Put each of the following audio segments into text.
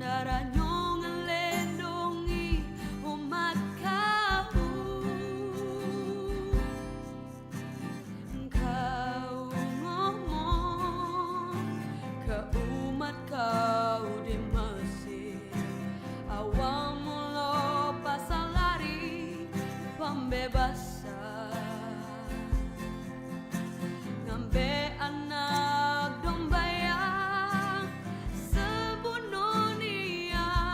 Saranyo ngelindungi umat kau. Kau ngomong ke umat kau di Mesir, awal mula pasal lari pembebasan, ngambe anak domba yang sebunuh niat.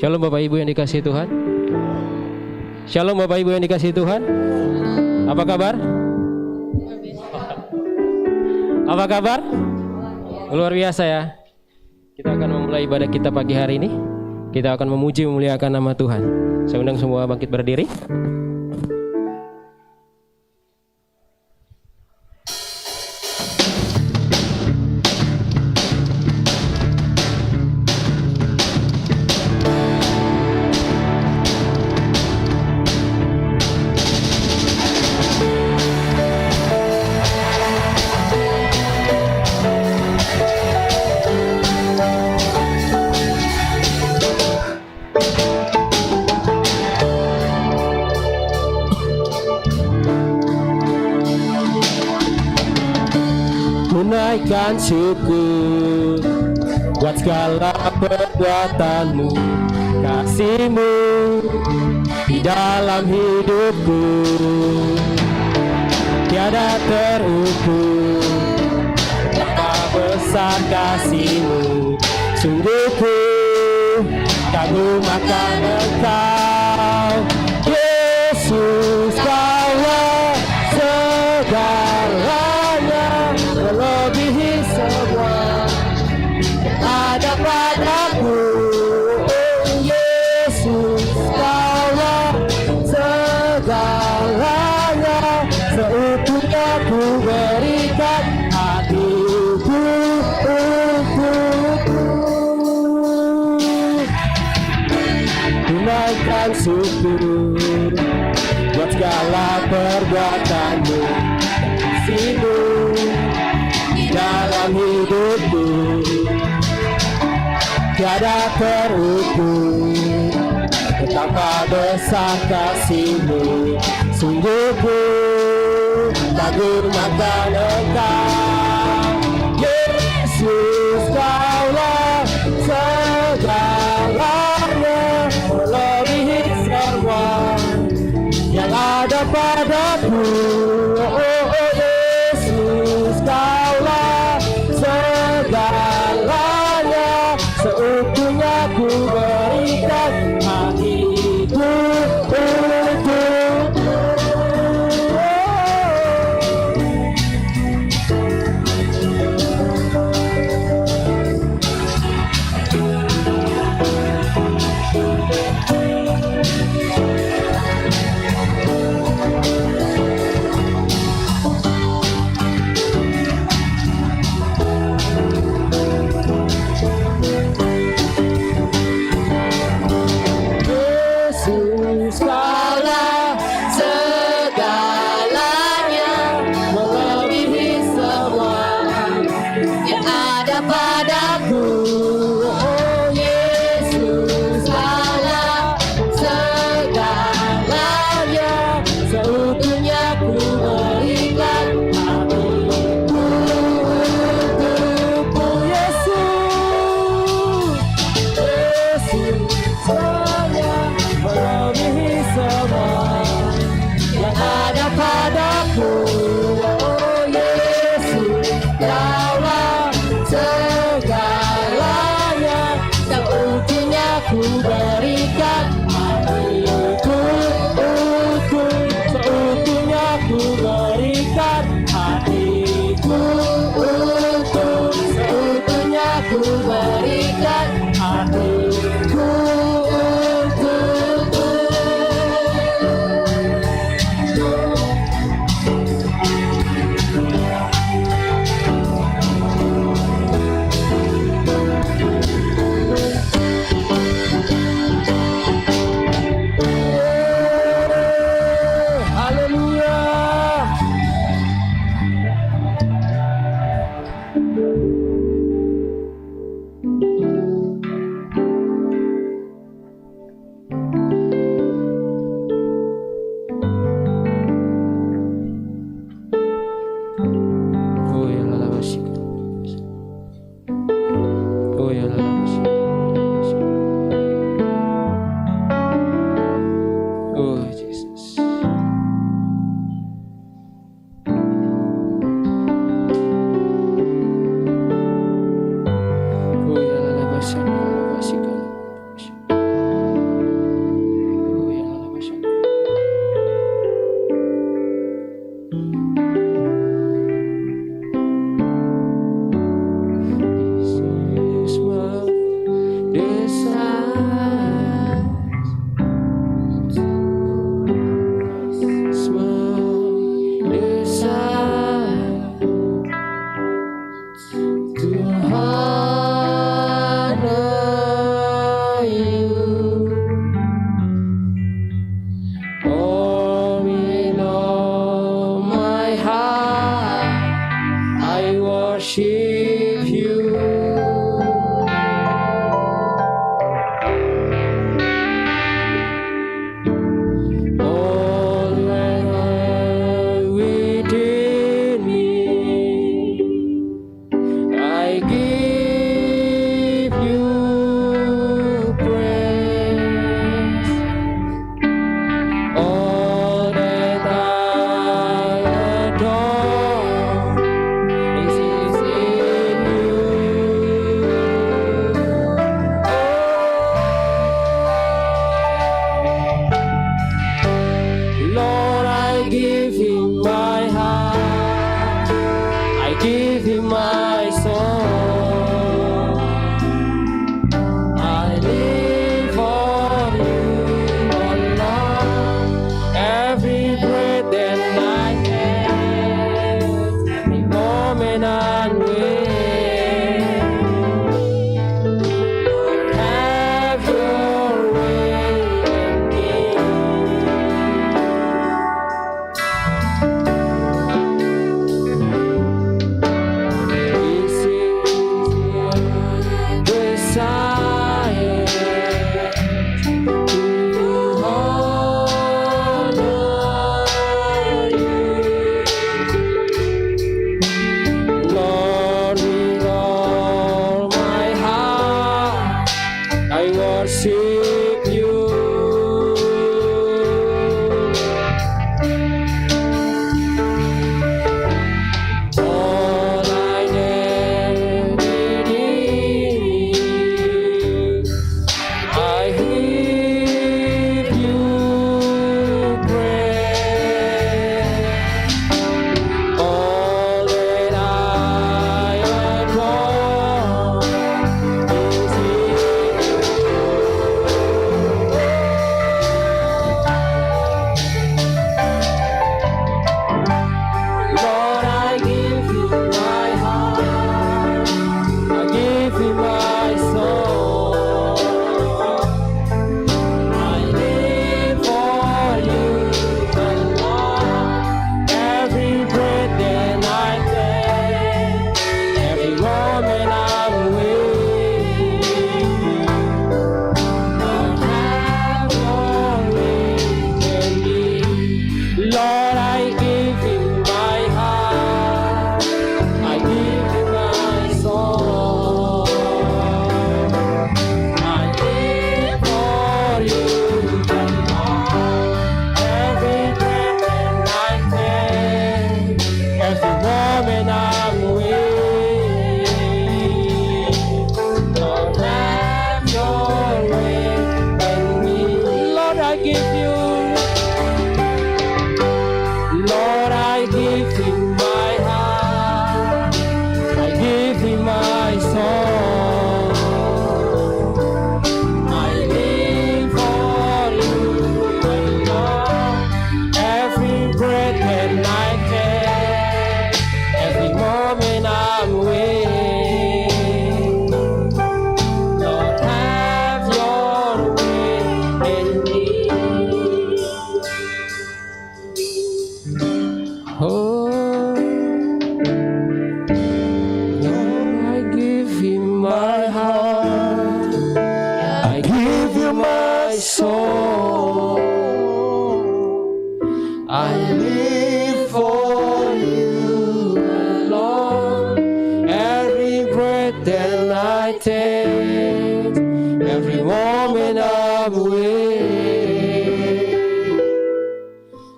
Shalom Bapak Ibu yang dikasihi Tuhan. Shalom Bapak Ibu yang dikasihi Tuhan. Apa kabar? Apa kabar? Luar biasa ya. Kita akan memulai ibadah kita pagi hari ini. Kita akan memuji memuliakan nama Tuhan. Saya undang semua bangkit berdiri. Tunaikan syukur buat segala perbuatanmu, kasih-Mu di dalam hidupku tiada terukur. Betapa besar kasih-Mu, sungguh ku kagum akan Engkau, Yesus. Kaulah segalanya, melebihi semua ada padaku. Oh Yesus, Kaulah segalanya, seutuhnya ku berikan hatiku untukmu. Tunaikan syukur buat segala perbuatanmu, kasih-Mu di dalam hidupku tiada terukur. Betapa besar kasih-Mu, sungguh ku kagum akan Engkau, Yesus. Kaulah segalanya, melebihi semua yang ada padaku. Oh Yesus, Kaulah segalanya, seutuhnya ku berikan hatiku untukmu.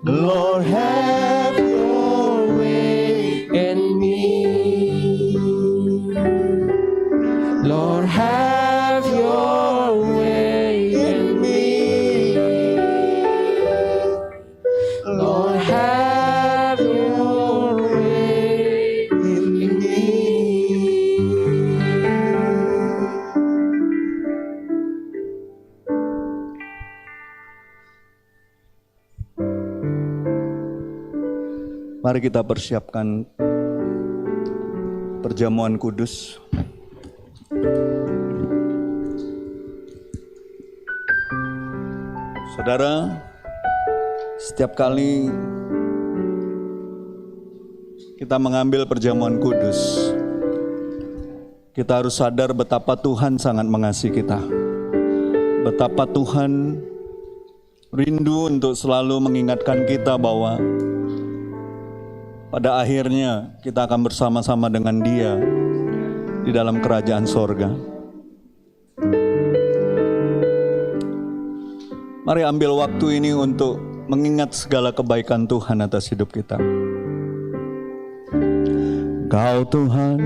Lord, have your Mari kita persiapkan perjamuan kudus. Saudara, setiap kali kita mengambil perjamuan kudus, kita harus sadar betapa Tuhan sangat mengasihi kita. Betapa Tuhan rindu untuk selalu mengingatkan kita bahwa pada akhirnya kita akan bersama-sama dengan Dia di dalam kerajaan sorga. Mari ambil waktu ini untuk mengingat segala kebaikan Tuhan atas hidup kita. Kau Tuhan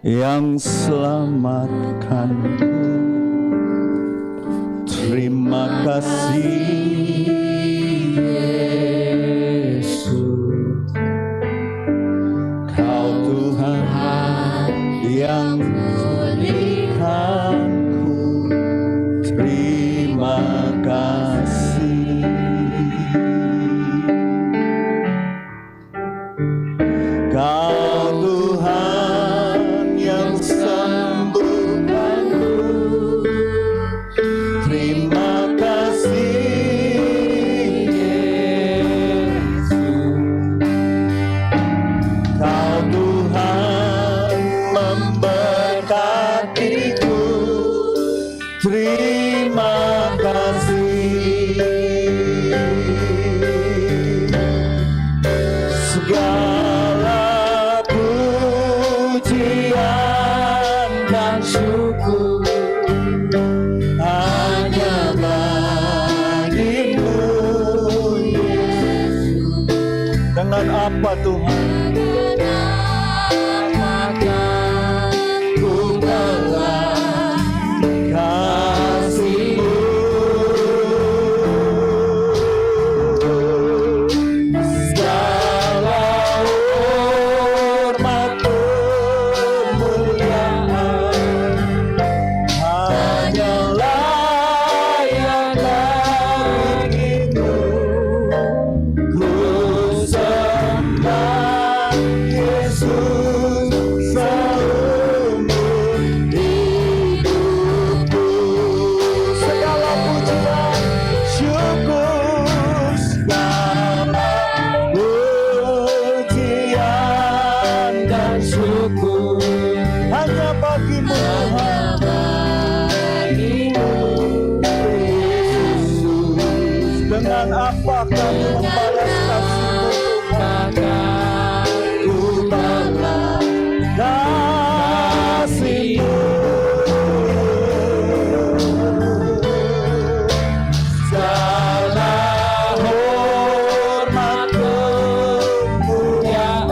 yang selamatkanku, terima kasih Yesus. Kau Tuhan yang memulihkanku, terima kasih. Kau Tuhan yang sembuhkanku, terima kasih Yesus. Kau Tuhan memberkatiku, terima kasih. Segala pujian dan syukur hanya bagimu Yesus. Dengan apa Tuhan? Ku telah kasih-Mu. Segala hormat kemuliaan hanya layak bagimu. Ku sembah Yesus seumur hidupku. Segala pujian syukur, segala pujian dan syukur hanya bagimu Yesus. Dengan apa kami membalas kasih-Mu Tuhan? Ku balas kasih-Mu. Segala hormat kemuliaan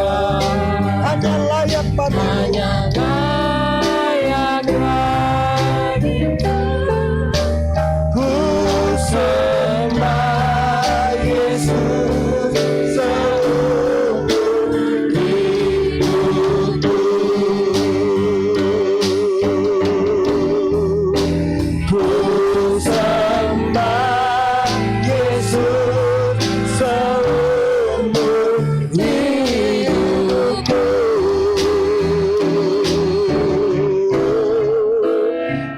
hanya layak bagimu. Ku sembah Yesus seumur hidupku. Ku sembah Yesus seumur hidupku.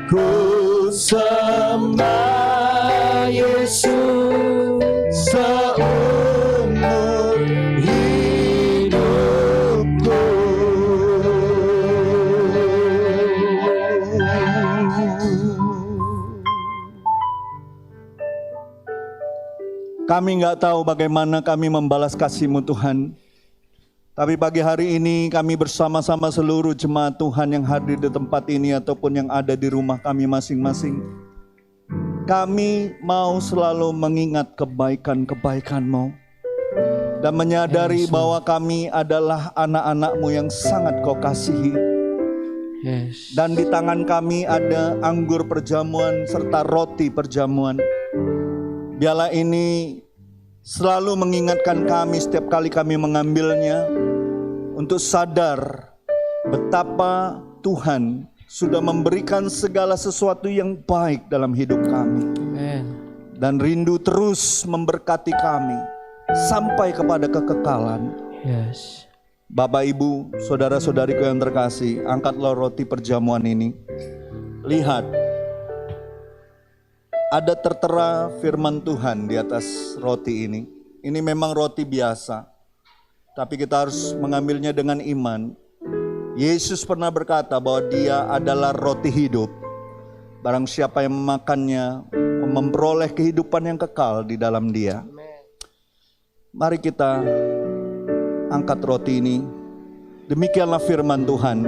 Ku sembah Yesus seumur hidupku. Kami nggak tahu bagaimana kami membalas kasih-Mu Tuhan. Tapi pagi hari ini kami bersama-sama seluruh jemaat Tuhan yang hadir di tempat ini ataupun yang ada di rumah kami masing-masing. Kami mau selalu mengingat kebaikan-kebaikan-Mu dan menyadari bahwa kami adalah anak-anak-Mu yang sangat Kau kasihi. Dan di tangan kami ada anggur perjamuan serta roti perjamuan. Biarlah ini selalu mengingatkan kami setiap kali kami mengambilnya untuk sadar betapa Tuhan sudah memberikan segala sesuatu yang baik dalam hidup kami. Dan rindu terus memberkati kami sampai kepada kekekalan. Yes. Bapak, Ibu, saudara-saudariku yang terkasih, angkatlah roti perjamuan ini. Lihat, ada tertera firman Tuhan di atas roti ini. Ini memang roti biasa, tapi kita harus mengambilnya dengan iman. Yesus pernah berkata bahwa dia adalah roti hidup. Barang siapa yang memakannya, memperoleh kehidupan yang kekal di dalam dia. Mari kita angkat roti ini. Demikianlah firman Tuhan.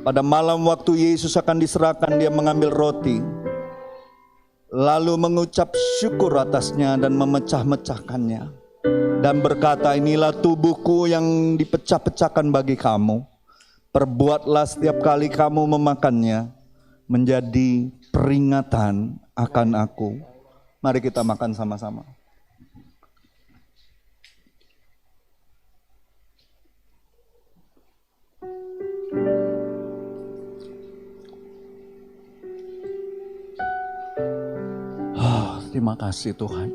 Pada malam waktu Yesus akan diserahkan, dia mengambil roti, lalu mengucap syukur atasnya dan memecah-mecahkannya. Dan berkata, inilah tubuhku yang dipecah-pecahkan bagi kamu. Perbuatlah setiap kali kamu memakannya, menjadi peringatan akan aku. Mari kita makan sama-sama. Terima kasih Tuhan.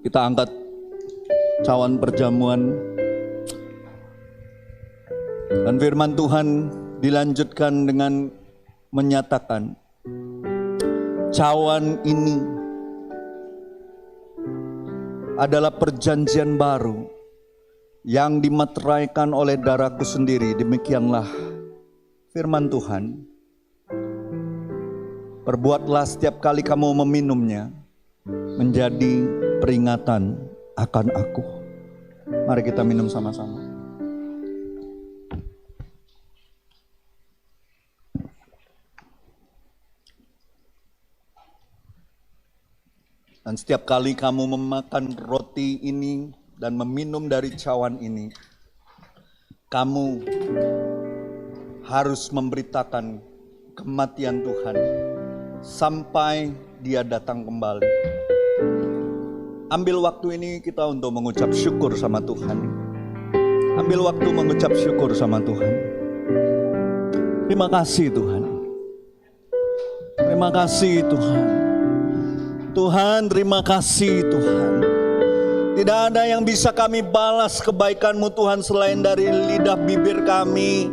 Kita angkat cawan perjamuan. Dan firman Tuhan dilanjutkan dengan menyatakan, cawan ini adalah perjanjian baru yang dimeteraikan oleh darahku sendiri. Demikianlah firman Tuhan. Perbuatlah setiap kali kamu meminumnya, menjadi peringatan akan aku. Mari kita minum sama-sama. Dan setiap kali kamu memakan roti ini dan meminum dari cawan ini, kamu harus memberitakan kematian Tuhan sampai dia datang kembali. Ambil waktu ini kita untuk mengucap syukur sama Tuhan. Ambil waktu mengucap syukur sama Tuhan. Terima kasih Tuhan. Terima kasih Tuhan. Tuhan, terima kasih Tuhan. Tidak ada yang bisa kami balas kebaikan-Mu Tuhan selain dari lidah bibir kami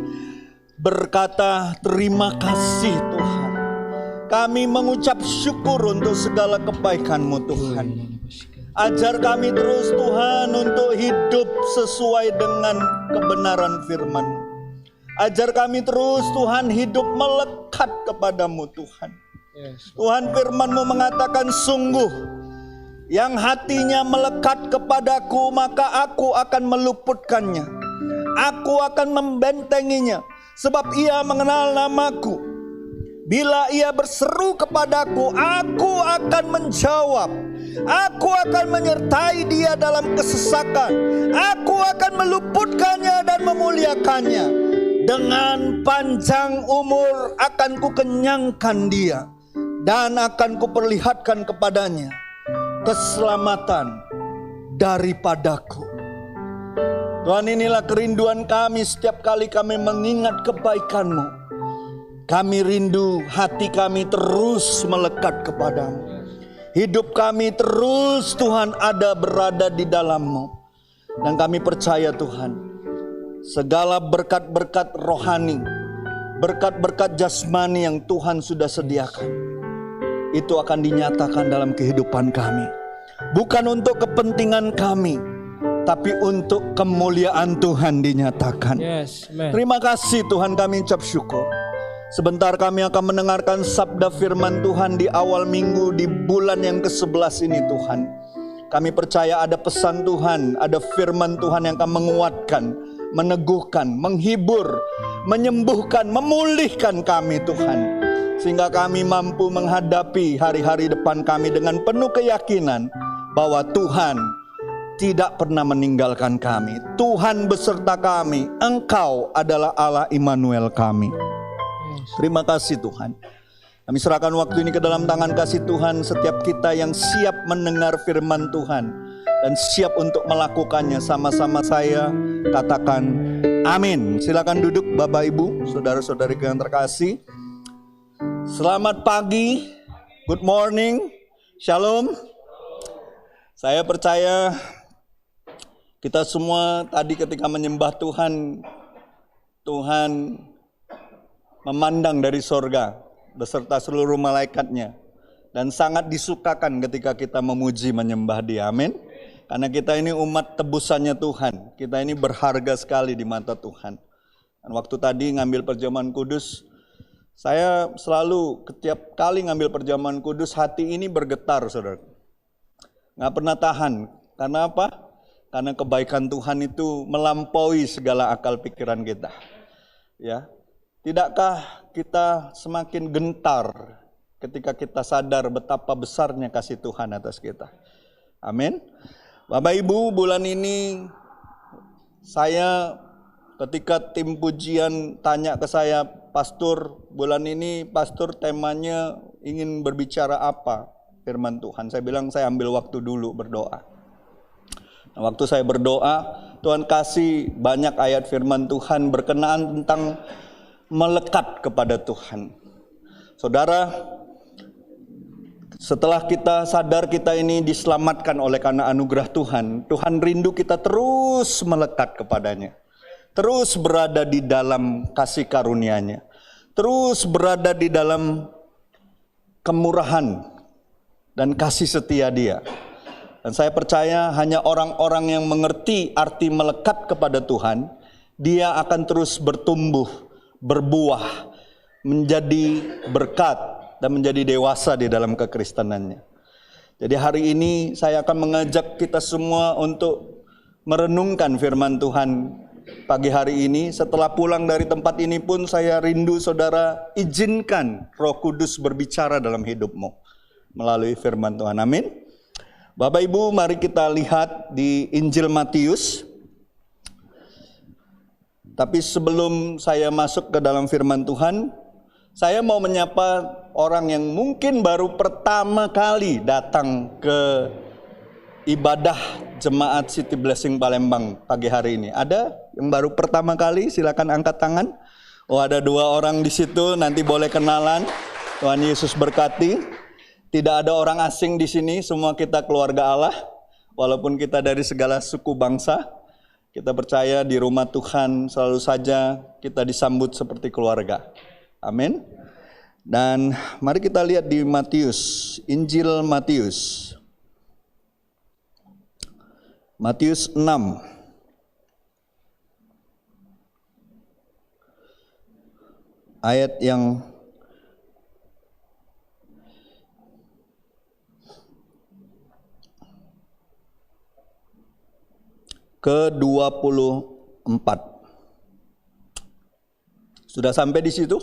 berkata terima kasih Tuhan. Kami mengucap syukur untuk segala kebaikan-Mu Tuhan. Ajar kami terus Tuhan untuk hidup sesuai dengan kebenaran firman. Ajar kami terus Tuhan hidup melekat kepadamu Tuhan. Tuhan, firman-Mu mengatakan, sungguh yang hatinya melekat kepadaku, maka aku akan meluputkannya. Aku akan membentenginya, sebab ia mengenal namaku. Bila ia berseru kepadaku, aku akan menjawab. Aku akan menyertai dia dalam kesesakan. Aku akan meluputkannya dan memuliakannya. Dengan panjang umur akan kukenyangkan dia, dan akan kuperlihatkan kepadanya keselamatan daripadaku. Tuhan, inilah kerinduan kami setiap kali kami mengingat kebaikan-Mu. Kami rindu hati kami terus melekat kepadamu. Hidup kami terus Tuhan berada di dalam-Mu. Dan kami percaya Tuhan, segala berkat-berkat rohani, berkat-berkat jasmani yang Tuhan sudah sediakan, itu akan dinyatakan dalam kehidupan kami. Bukan untuk kepentingan kami, tapi untuk kemuliaan Tuhan dinyatakan. Yes, amen. Terima kasih Tuhan, kami ucap syukur. Sebentar kami akan mendengarkan sabda firman Tuhan di awal minggu di bulan yang ke-11 ini Tuhan. Kami percaya ada pesan Tuhan, ada firman Tuhan yang akan menguatkan, meneguhkan, menghibur, menyembuhkan, memulihkan kami Tuhan. Sehingga kami mampu menghadapi hari-hari depan kami dengan penuh keyakinan bahwa Tuhan tidak pernah meninggalkan kami. Tuhan beserta kami. Engkau adalah Allah Immanuel kami. Terima kasih Tuhan. Kami serahkan waktu ini ke dalam tangan kasih Tuhan. Setiap kita yang siap mendengar firman Tuhan dan siap untuk melakukannya, sama-sama saya katakan amin. Silakan duduk Bapak Ibu, saudara-saudariku yang terkasih. Selamat pagi, good morning, shalom. Saya percaya kita semua tadi ketika menyembah Tuhan, Tuhan memandang dari sorga beserta seluruh malaikatnya. Dan sangat disukakan ketika kita memuji menyembah Dia. Amin. Karena kita ini umat tebusannya Tuhan. Kita ini berharga sekali di mata Tuhan. Dan waktu tadi ngambil perjamuan kudus, saya selalu setiap kali ngambil perjamuan kudus, hati ini bergetar, saudara. Nggak pernah tahan. Karena apa? Karena kebaikan Tuhan itu melampaui segala akal pikiran kita. Ya, tidakkah kita semakin gentar ketika kita sadar betapa besarnya kasih Tuhan atas kita? Amin. Bapak Ibu, bulan ini saya ketika tim pujian tanya ke saya, Pastor, bulan ini Pastor temanya ingin berbicara apa? Firman Tuhan. Saya bilang saya ambil waktu dulu berdoa. Nah, waktu saya berdoa, Tuhan kasih banyak ayat firman Tuhan berkenaan tentang melekat kepada Tuhan. Saudara, setelah kita sadar kita ini diselamatkan oleh karena anugerah Tuhan, Tuhan rindu kita terus melekat kepadanya. Terus berada di dalam kasih karunia-Nya. Terus berada di dalam kemurahan dan kasih setia Dia. Dan saya percaya hanya orang-orang yang mengerti arti melekat kepada Tuhan, dia akan terus bertumbuh, berbuah, menjadi berkat, dan menjadi dewasa di dalam kekristenannya. Jadi hari ini saya akan mengajak kita semua untuk merenungkan firman Tuhan pagi hari ini. Setelah pulang dari tempat ini pun saya rindu saudara izinkan Roh Kudus berbicara dalam hidupmu melalui firman Tuhan. Amin. Bapak Ibu, mari kita lihat di Injil Matius. Tapi sebelum saya masuk ke dalam firman Tuhan, saya mau menyapa orang yang mungkin baru pertama kali datang ke ibadah Jemaat City Blessing Palembang pagi hari ini. Ada yang baru pertama kali? Silakan angkat tangan. Oh, ada 2 orang di situ, nanti boleh kenalan. Tuhan Yesus berkati. Tidak ada orang asing di sini, semua kita keluarga Allah. Walaupun kita dari segala suku bangsa, kita percaya di rumah Tuhan selalu saja kita disambut seperti keluarga. Amin. Dan mari kita lihat di Matius, Injil Matius. Matius 6. Ayat yang ke-24. Sudah sampai di situ?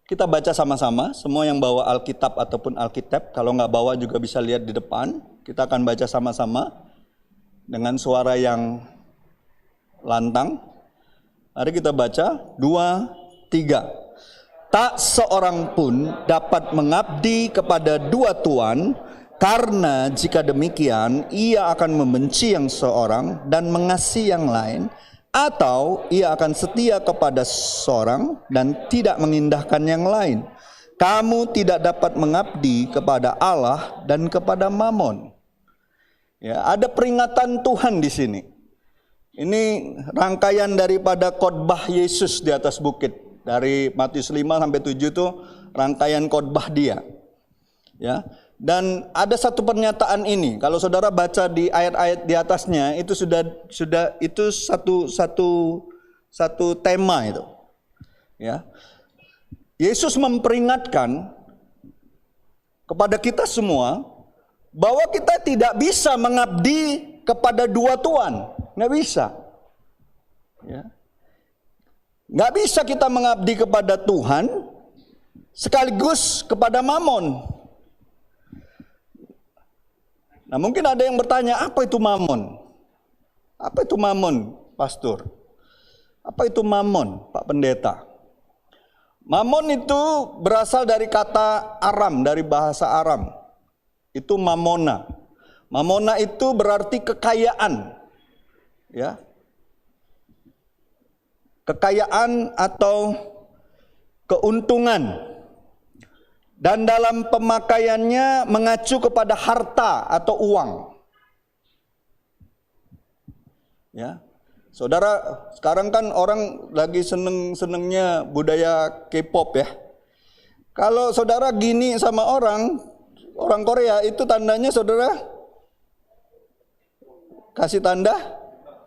Kita baca sama-sama, semua yang bawa Alkitab ataupun Alkitab, kalau nggak bawa juga bisa lihat di depan. Kita akan baca sama-sama dengan suara yang lantang. Mari kita baca, 2, 3. Tak seorang pun dapat mengabdi kepada 2 tuan, karena jika demikian ia akan membenci yang seorang dan mengasihi yang lain, atau ia akan setia kepada seorang dan tidak mengindahkan yang lain. Kamu tidak dapat mengabdi kepada Allah dan kepada Mamon. Ya, ada peringatan Tuhan di sini. Ini rangkaian daripada khotbah Yesus di atas bukit. Dari Matius 5 sampai 7 itu rangkaian khotbah Dia. Ya. Dan ada satu pernyataan ini, kalau saudara baca di ayat-ayat di atasnya itu sudah itu satu tema itu. Ya. Yesus memperingatkan kepada kita semua bahwa kita tidak bisa mengabdi kepada 2 tuan, nggak bisa. Ya. Nggak bisa kita mengabdi kepada Tuhan sekaligus kepada Mamon. Nah, mungkin ada yang bertanya, apa itu Mamon? Apa itu Mamon, Pastor? Apa itu Mamon, Pak Pendeta? Mamon itu berasal dari kata Aram, dari bahasa Aram. Itu mamona. Mamona itu berarti kekayaan. Ya. Kekayaan atau keuntungan. Dan dalam pemakaiannya mengacu kepada harta atau uang. Ya, saudara, sekarang kan orang lagi seneng-senengnya budaya K-pop ya. Kalau saudara gini sama orang Korea, itu tandanya saudara kasih tanda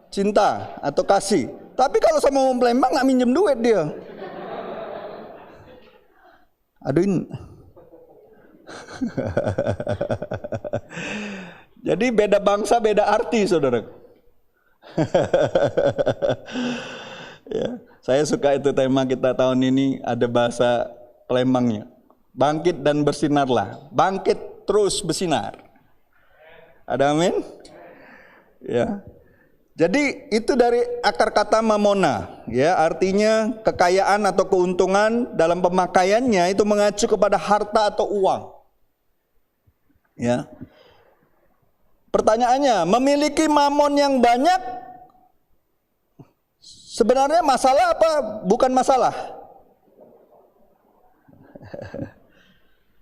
cinta atau kasih. Tapi kalau sama orang Palembang nggak minjem duit dia. Aduin. Jadi beda bangsa, beda arti, saudara. Ya, saya suka itu tema kita tahun ini, ada bahasa Palembangnya. Bangkit dan bersinarlah. Bangkit terus bersinar. Ada amin? Ya. Jadi itu dari akar kata mamona, ya, artinya kekayaan atau keuntungan dalam pemakaiannya itu mengacu kepada harta atau uang. Ya. Pertanyaannya, memiliki mamon yang banyak sebenarnya masalah apa bukan masalah?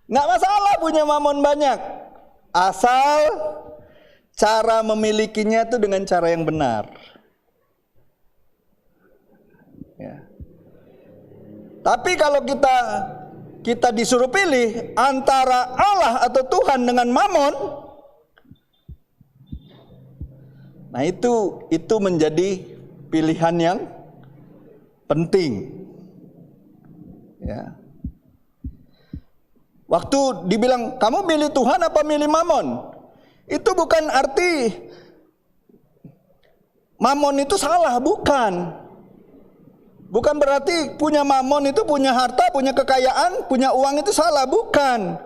Nggak masalah punya mamon banyak, asal cara memilikinya itu dengan cara yang benar. Ya. Tapi kalau kita disuruh pilih antara Allah atau Tuhan dengan mamon, nah itu menjadi pilihan yang penting. Ya. Waktu dibilang kamu milih Tuhan apa milih mamon? Itu bukan arti mamon itu salah, bukan. Bukan berarti punya mamon itu punya harta, punya kekayaan, punya uang itu salah, bukan.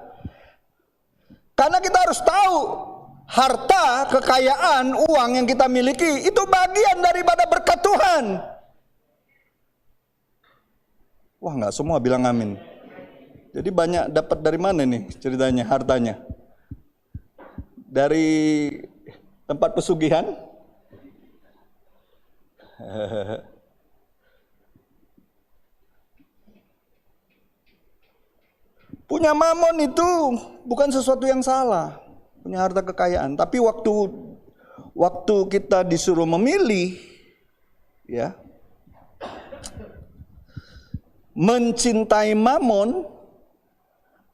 Karena kita harus tahu harta, kekayaan, uang yang kita miliki itu bagian daripada berkat Tuhan. Wah, nggak semua bilang amin. Jadi banyak dapat dari mana nih ceritanya hartanya? Dari tempat pesugihan? Punya mamon itu bukan sesuatu yang salah, punya harta kekayaan. Tapi waktu kita disuruh memilih, ya, mencintai mamon,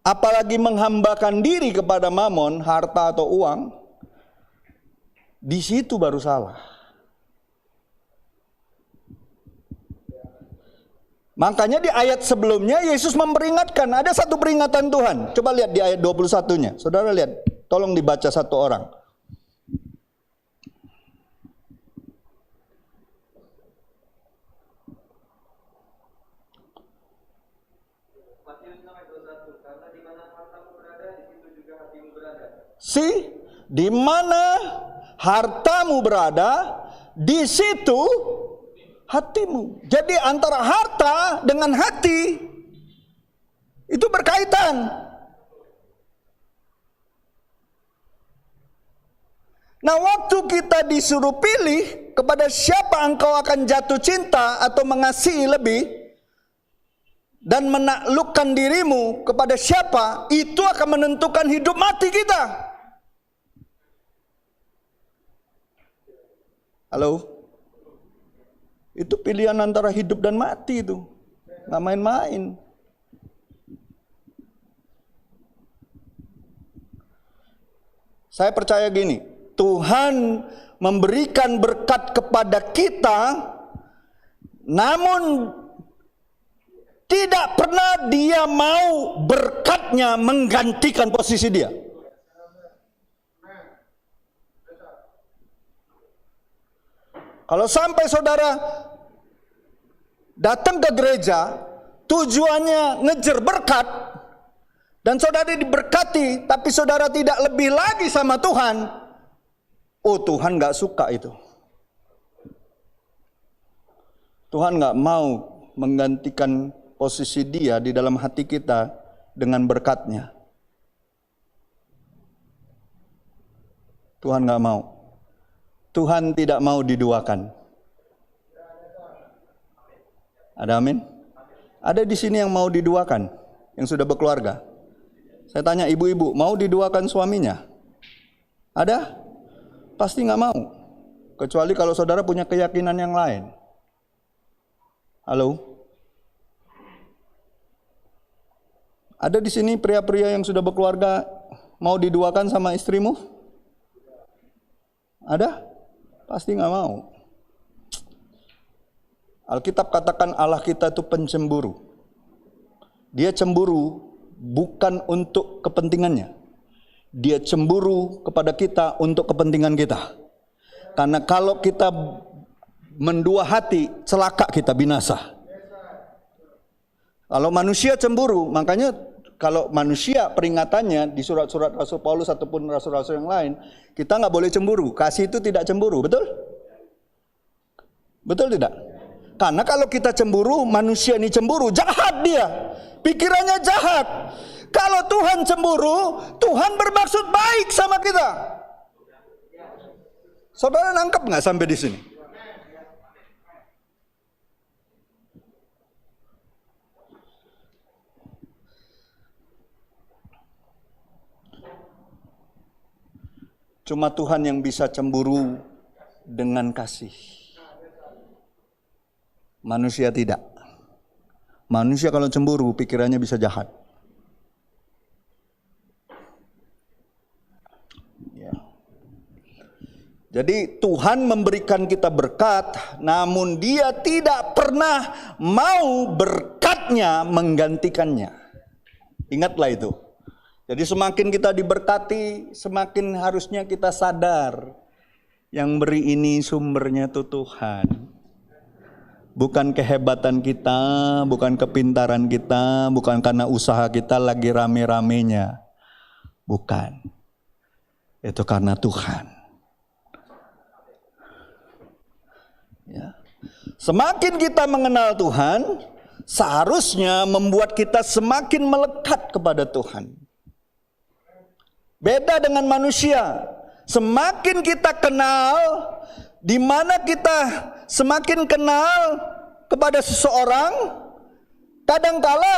apalagi menghambakan diri kepada mamon, harta atau uang, di situ baru salah. Makanya di ayat sebelumnya Yesus memperingatkan, ada satu peringatan Tuhan. Coba lihat di ayat 21-nya. Saudara lihat, tolong dibaca satu orang. Di mana hartamu berada, di situ hatimu. Jadi antara harta dengan hati itu berkaitan. Nah, waktu kita disuruh pilih kepada siapa engkau akan jatuh cinta atau mengasihi lebih dan menaklukkan dirimu kepada siapa, itu akan menentukan hidup mati kita. Halo? Itu pilihan antara hidup dan mati itu. Nggak main-main. Saya percaya gini, Tuhan memberikan berkat kepada kita, namun tidak pernah Dia mau berkatnya menggantikan posisi Dia. Kalau sampai saudara datang ke gereja, tujuannya ngejar berkat, dan saudara diberkati, tapi saudara tidak lebih lagi sama Tuhan, oh Tuhan gak suka itu. Tuhan gak mau menggantikan posisi Dia di dalam hati kita dengan berkatnya. Tuhan gak mau. Tuhan tidak mau diduakan. Ada amin? Ada di sini yang mau diduakan, yang sudah berkeluarga. Saya tanya ibu-ibu, mau diduakan suaminya? Ada? Pasti nggak mau. Kecuali kalau saudara punya keyakinan yang lain. Halo? Ada di sini pria-pria yang sudah berkeluarga mau diduakan sama istrimu? Ada? Pasti nggak mau. Alkitab katakan Allah kita itu pencemburu. Dia cemburu bukan untuk kepentingannya. Dia cemburu kepada kita untuk kepentingan kita. Karena kalau kita mendua hati, celaka kita, binasa. Kalau manusia cemburu, makanya kalau manusia peringatannya di surat-surat Rasul Paulus ataupun rasul-rasul yang lain, kita nggak boleh cemburu. Kasih itu tidak cemburu, betul? Betul tidak? Karena kalau kita cemburu, manusia ini cemburu, jahat dia. Pikirannya jahat. Kalau Tuhan cemburu, Tuhan bermaksud baik sama kita. Saudara nangkep nggak sampai di sini? Cuma Tuhan yang bisa cemburu dengan kasih. Manusia tidak. Manusia kalau cemburu pikirannya bisa jahat. Ya. Jadi Tuhan memberikan kita berkat, namun Dia tidak pernah mau berkatnya menggantikannya. Ingatlah itu. Jadi semakin kita diberkati, semakin harusnya kita sadar yang beri ini sumbernya itu Tuhan. Bukan kehebatan kita, bukan kepintaran kita, bukan karena usaha kita lagi rame-ramenya. Bukan. Itu karena Tuhan. Ya. Semakin kita mengenal Tuhan, seharusnya membuat kita semakin melekat kepada Tuhan. Beda dengan manusia. Semakin kita kenal, di mana kita semakin kenal kepada seseorang, kadangkala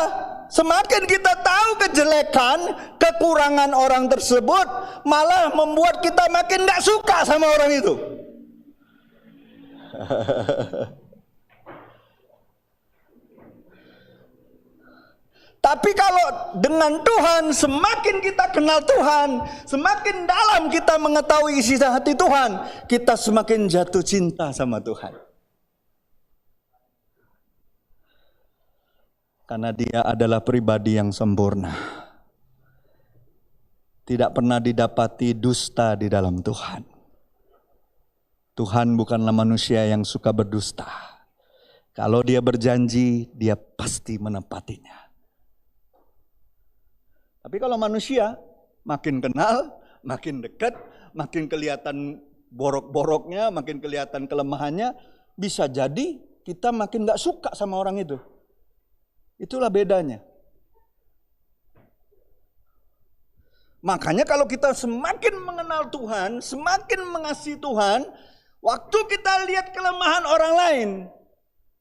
semakin kita tahu kejelekan, kekurangan orang tersebut, malah membuat kita makin gak suka sama orang itu. Tapi kalau dengan Tuhan, semakin kita kenal Tuhan, semakin dalam kita mengetahui isi hati Tuhan, kita semakin jatuh cinta sama Tuhan. Karena Dia adalah pribadi yang sempurna. Tidak pernah didapati dusta di dalam Tuhan. Tuhan bukanlah manusia yang suka berdusta. Kalau Dia berjanji, Dia pasti menepatinya. Tapi kalau manusia makin kenal, makin dekat, makin kelihatan borok-boroknya, makin kelihatan kelemahannya, bisa jadi kita makin gak suka sama orang itu. Itulah bedanya. Makanya kalau kita semakin mengenal Tuhan, semakin mengasihi Tuhan, waktu kita lihat kelemahan orang lain,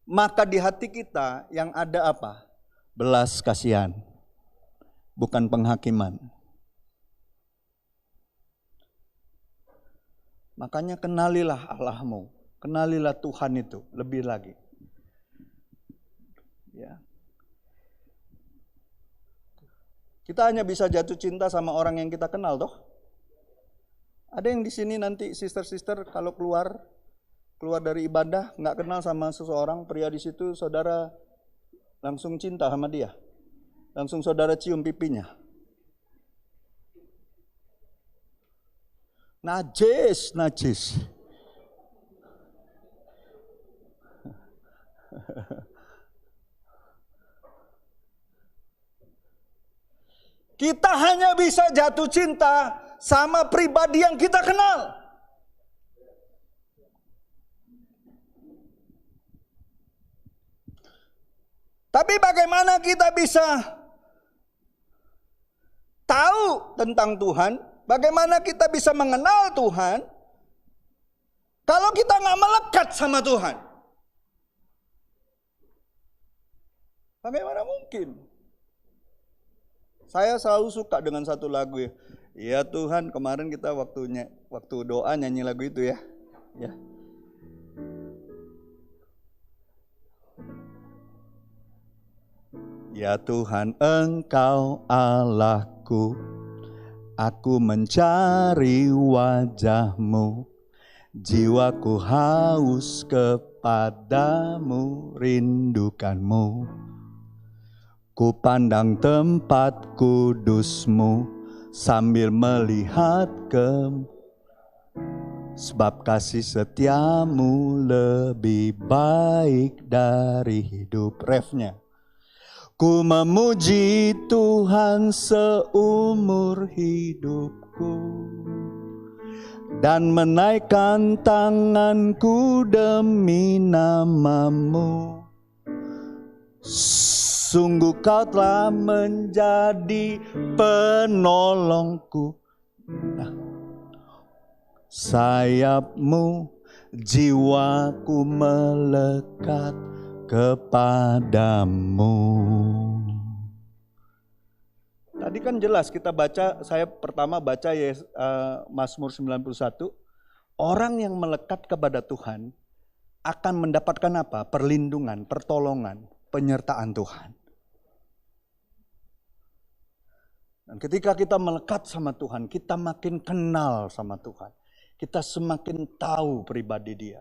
maka di hati kita yang ada apa? Belas kasihan. Bukan penghakiman. Makanya kenalilah Allahmu, kenalilah Tuhan itu lebih lagi. Ya. Kita hanya bisa jatuh cinta sama orang yang kita kenal, toh. Ada yang di sini nanti sister-sister kalau keluar dari ibadah nggak kenal sama seseorang pria di situ, saudara langsung cinta sama dia. Langsung saudara cium pipinya. Najis. Kita hanya bisa jatuh cinta sama pribadi yang kita kenal. Tapi bagaimana kita bisa tahu tentang Tuhan? Bagaimana kita bisa mengenal Tuhan kalau kita nggak melekat sama Tuhan? Bagaimana mungkin? Saya selalu suka dengan satu lagu ya. Ya Tuhan, kemarin kita waktu doa nyanyi lagu itu ya. Ya. Ya Tuhan, Engkau Allahku, aku mencari wajah-Mu, jiwaku haus kepadamu, rindukan-Mu. Ku pandang tempat kudus-Mu sambil melihat sebab kasih setiamu lebih baik dari hidup. Refnya. Ku memuji Tuhan seumur hidupku dan menaikkan tanganku demi nama-Mu. Sungguh Kau telah menjadi penolongku. Sayap-Mu jiwaku melekat kepadamu. Tadi kan jelas kita baca, saya pertama baca Mazmur 91. Orang yang melekat kepada Tuhan akan mendapatkan apa? Perlindungan, pertolongan, penyertaan Tuhan. Dan ketika kita melekat sama Tuhan, kita makin kenal sama Tuhan. Kita semakin tahu pribadi Dia.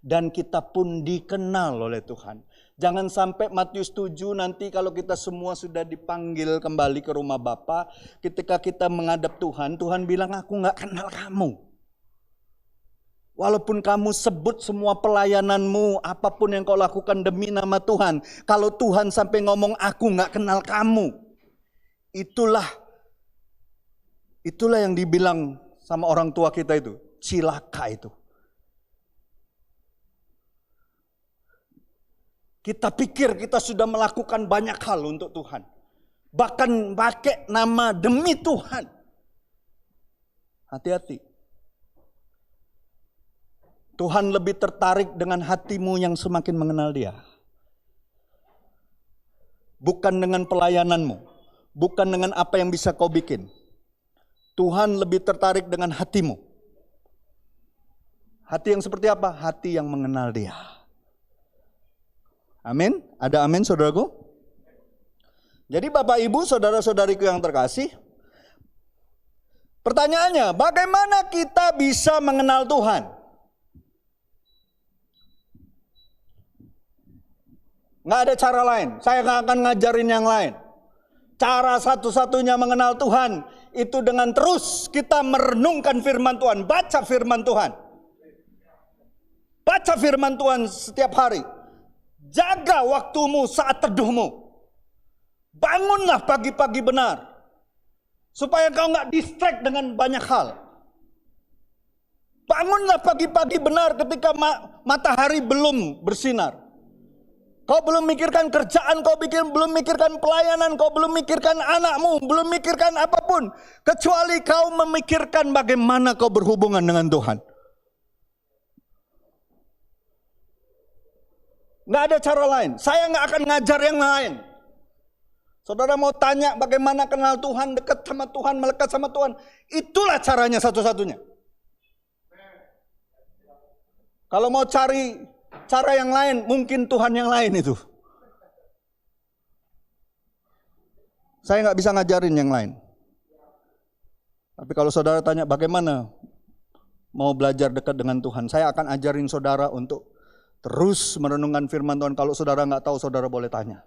Dan kita pun dikenal oleh Tuhan. Jangan sampai Matius 7 nanti kalau kita semua sudah dipanggil kembali ke rumah Bapa, ketika kita menghadap Tuhan, Tuhan bilang, aku gak kenal kamu. Walaupun kamu sebut semua pelayananmu, apapun yang kau lakukan demi nama Tuhan, kalau Tuhan sampai ngomong aku gak kenal kamu, itulah yang dibilang sama orang tua kita itu, cilaka itu. Kita pikir kita sudah melakukan banyak hal untuk Tuhan. Bahkan pakai nama demi Tuhan. Hati-hati. Tuhan lebih tertarik dengan hatimu yang semakin mengenal Dia. Bukan dengan pelayananmu. Bukan dengan apa yang bisa kau bikin. Tuhan lebih tertarik dengan hatimu. Hati yang seperti apa? Hati yang mengenal Dia. Amin. Ada amin saudaraku? Jadi Bapak Ibu saudara-saudariku yang terkasih, pertanyaannya bagaimana kita bisa mengenal Tuhan? Nggak ada cara lain, saya nggak akan ngajarin yang lain. Cara satu-satunya mengenal Tuhan itu dengan terus kita merenungkan firman Tuhan, baca firman Tuhan. Baca firman Tuhan setiap hari. Jaga waktumu saat teduhmu. Bangunlah pagi-pagi benar. Supaya kau nggak distract dengan banyak hal. Bangunlah pagi-pagi benar ketika matahari belum bersinar. Kau belum mikirkan kerjaan, kau belum mikirkan pelayanan, kau belum mikirkan anakmu, belum mikirkan apapun. Kecuali kau memikirkan bagaimana kau berhubungan dengan Tuhan. Nggak ada cara lain. Saya nggak akan ngajar yang lain. Saudara mau tanya bagaimana kenal Tuhan, dekat sama Tuhan, melekat sama Tuhan. Itulah caranya satu-satunya. Kalau mau cari cara yang lain, mungkin Tuhan yang lain itu. Saya nggak bisa ngajarin yang lain. Tapi kalau saudara tanya bagaimana mau belajar dekat dengan Tuhan, saya akan ajarin saudara untuk terus merenungkan firman Tuhan. Kalau saudara nggak tahu, saudara boleh tanya.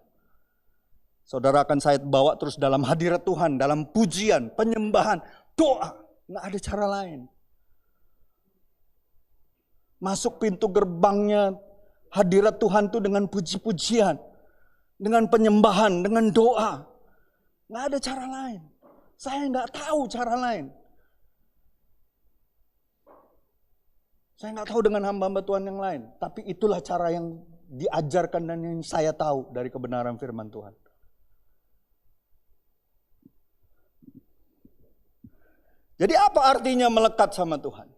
Saudara akan saya bawa terus dalam hadirat Tuhan, dalam pujian, penyembahan, doa. Nggak ada cara lain. Masuk pintu gerbangnya hadirat Tuhan itu dengan puji-pujian, dengan penyembahan, dengan doa. Nggak ada cara lain. Saya nggak tahu cara lain. Saya nggak tahu dengan hamba-hamba Tuhan yang lain. Tapi itulah cara yang diajarkan dan yang saya tahu dari kebenaran firman Tuhan. Jadi apa artinya melekat sama Tuhan?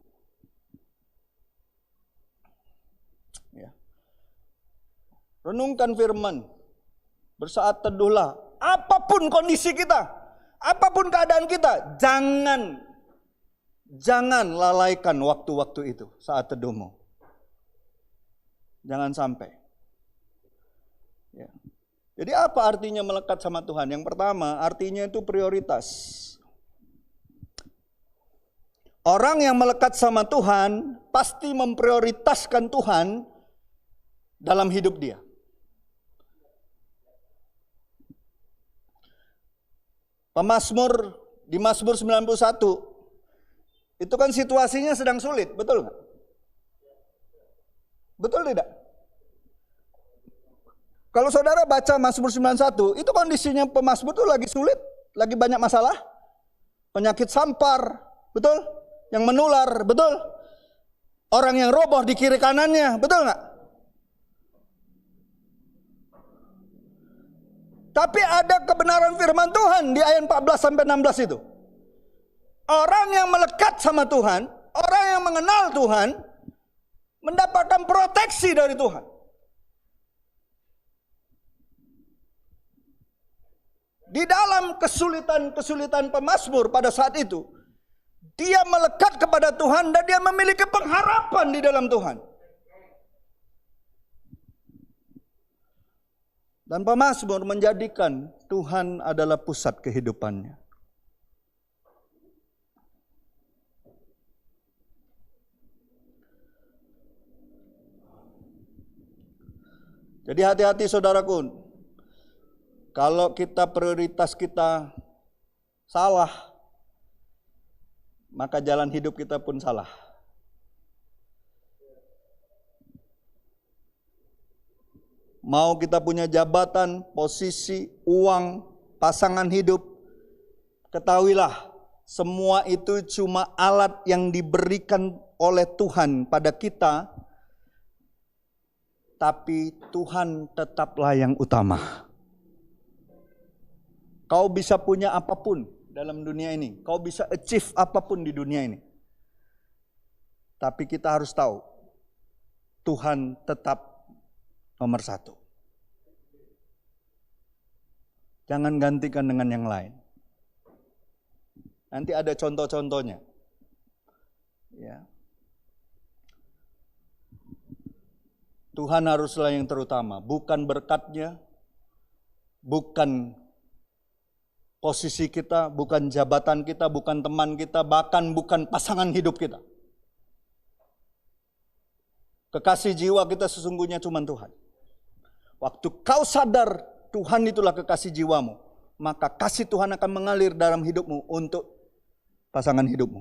Ya. Renungkan firman. Bersaat teduhlah. Apapun kondisi kita. Apapun keadaan kita. Jangan lalaikan waktu-waktu itu saat teduhmu. Jangan sampai. Ya. Jadi apa artinya melekat sama Tuhan? Yang pertama, artinya itu prioritas. Orang yang melekat sama Tuhan pasti memprioritaskan Tuhan dalam hidup dia. Pemazmur di Mazmur 91 itu kan situasinya sedang sulit, betul nggak? Betul tidak? Kalau saudara baca Mazmur 91, itu kondisinya pemazmur itu lagi sulit, lagi banyak masalah. Penyakit sampar, betul? Yang menular, betul? Orang yang roboh di kiri kanannya, betul nggak? Tapi ada kebenaran firman Tuhan di ayat 14 sampai 16 itu. Orang yang melekat sama Tuhan, orang yang mengenal Tuhan, mendapatkan proteksi dari Tuhan. Di dalam kesulitan-kesulitan pemazmur pada saat itu, dia melekat kepada Tuhan dan dia memiliki pengharapan di dalam Tuhan. Dan pemazmur menjadikan Tuhan adalah pusat kehidupannya. Jadi hati-hati saudaraku. Kalau prioritas kita salah, maka jalan hidup kita pun salah. Mau kita punya jabatan, posisi, uang, pasangan hidup, ketahuilah semua itu cuma alat yang diberikan oleh Tuhan pada kita, tapi Tuhan tetaplah yang utama. Kau bisa punya apapun dalam dunia ini, kau bisa achieve apapun di dunia ini, tapi kita harus tahu Tuhan tetap nomor satu. Jangan gantikan dengan yang lain. Nanti ada contoh-contohnya. Ya. Tuhan haruslah yang terutama, bukan berkatnya, bukan posisi kita, bukan jabatan kita, bukan teman kita, bahkan bukan pasangan hidup kita. Kekasih jiwa kita sesungguhnya cuma Tuhan. Waktu kau sadar Tuhan itulah kekasih jiwamu, maka kasih Tuhan akan mengalir dalam hidupmu untuk pasangan hidupmu.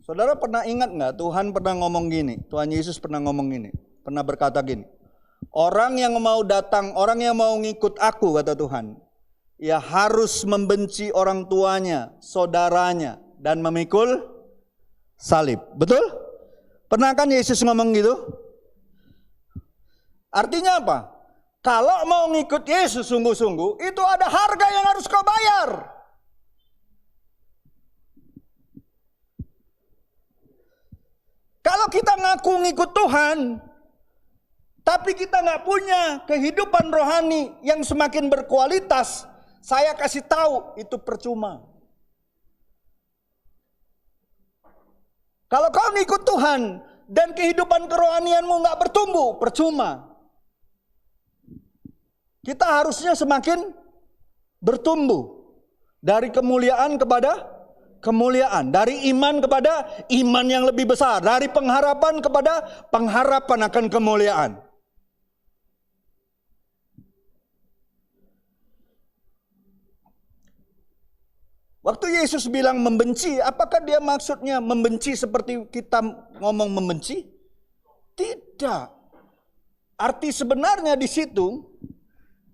Saudara pernah ingat nggak Tuhan pernah ngomong gini, Tuhan Yesus pernah ngomong gini, pernah berkata gini, orang yang mau datang, orang yang mau ngikut aku, kata Tuhan, ya harus membenci orang tuanya, saudaranya, dan memikul salib. Betul? Pernah kan Yesus ngomong gitu? Artinya apa? Kalau mau ngikut Yesus sungguh-sungguh, itu ada harga yang harus kau bayar. Kalau kita ngaku ngikut Tuhan, tapi kita nggak punya kehidupan rohani yang semakin berkualitas, saya kasih tahu itu percuma. Kalau kau ngikut Tuhan dan kehidupan kerohanianmu nggak bertumbuh, percuma. Kita harusnya semakin bertumbuh dari kemuliaan kepada kemuliaan, dari iman kepada iman yang lebih besar, dari pengharapan kepada pengharapan akan kemuliaan. Waktu Yesus bilang membenci, apakah dia maksudnya membenci seperti kita ngomong membenci? Tidak. Arti sebenarnya di situ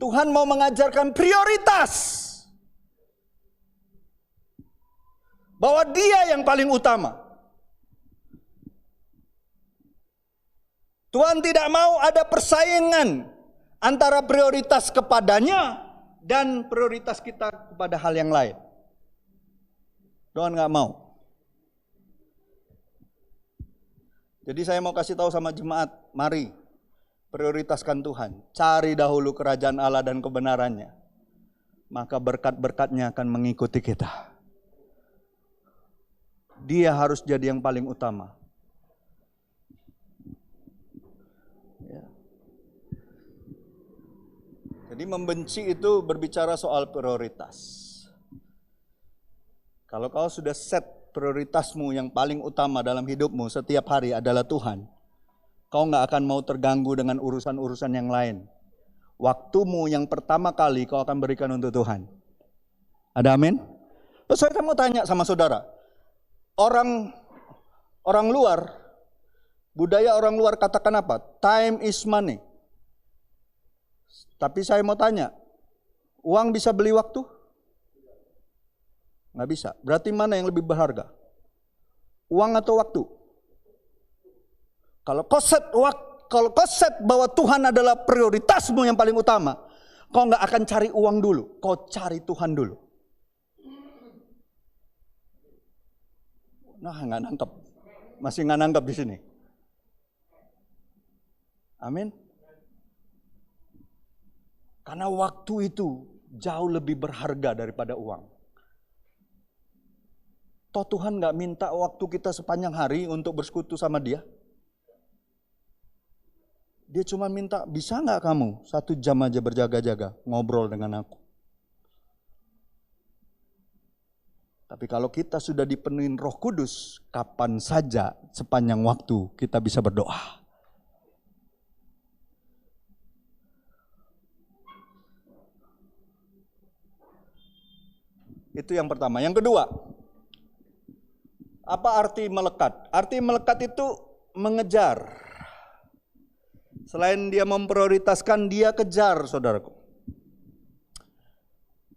Tuhan mau mengajarkan prioritas. Bahwa dia yang paling utama. Tuhan tidak mau ada persaingan antara prioritas kepadanya dan prioritas kita kepada hal yang lain. Tuhan nggak mau. Jadi saya mau kasih tahu sama jemaat, mari prioritaskan Tuhan, cari dahulu kerajaan Allah dan kebenarannya, maka berkat-berkatnya akan mengikuti kita. Dia harus jadi yang paling utama. Ya. Jadi membenci itu berbicara soal prioritas. Kalau kau sudah set prioritasmu yang paling utama dalam hidupmu setiap hari adalah Tuhan, kau gak akan mau terganggu dengan urusan-urusan yang lain. Waktumu yang pertama kali kau akan berikan untuk Tuhan. Ada amin? Terus saya mau tanya sama saudara, orang luar, budaya orang luar katakan apa? Time is money. Tapi saya mau tanya, uang bisa beli waktu? Nggak bisa. Berarti mana yang lebih berharga? Uang atau waktu? Kalau kau set bahwa Tuhan adalah prioritasmu yang paling utama, kau nggak akan cari uang dulu, kau cari Tuhan dulu. Nah, nggak nangkep, masih nggak nangkep di sini. Amin. Karena waktu itu jauh lebih berharga daripada uang. Toh Tuhan gak minta waktu kita sepanjang hari untuk bersekutu sama Dia. Dia cuma minta, bisa gak kamu 1 jam aja berjaga-jaga ngobrol dengan aku. Tapi kalau kita sudah dipenuhi Roh Kudus, kapan saja sepanjang waktu kita bisa berdoa. Itu yang pertama. Yang kedua, apa arti melekat? Arti melekat itu mengejar. Selain dia memprioritaskan, dia kejar, saudaraku.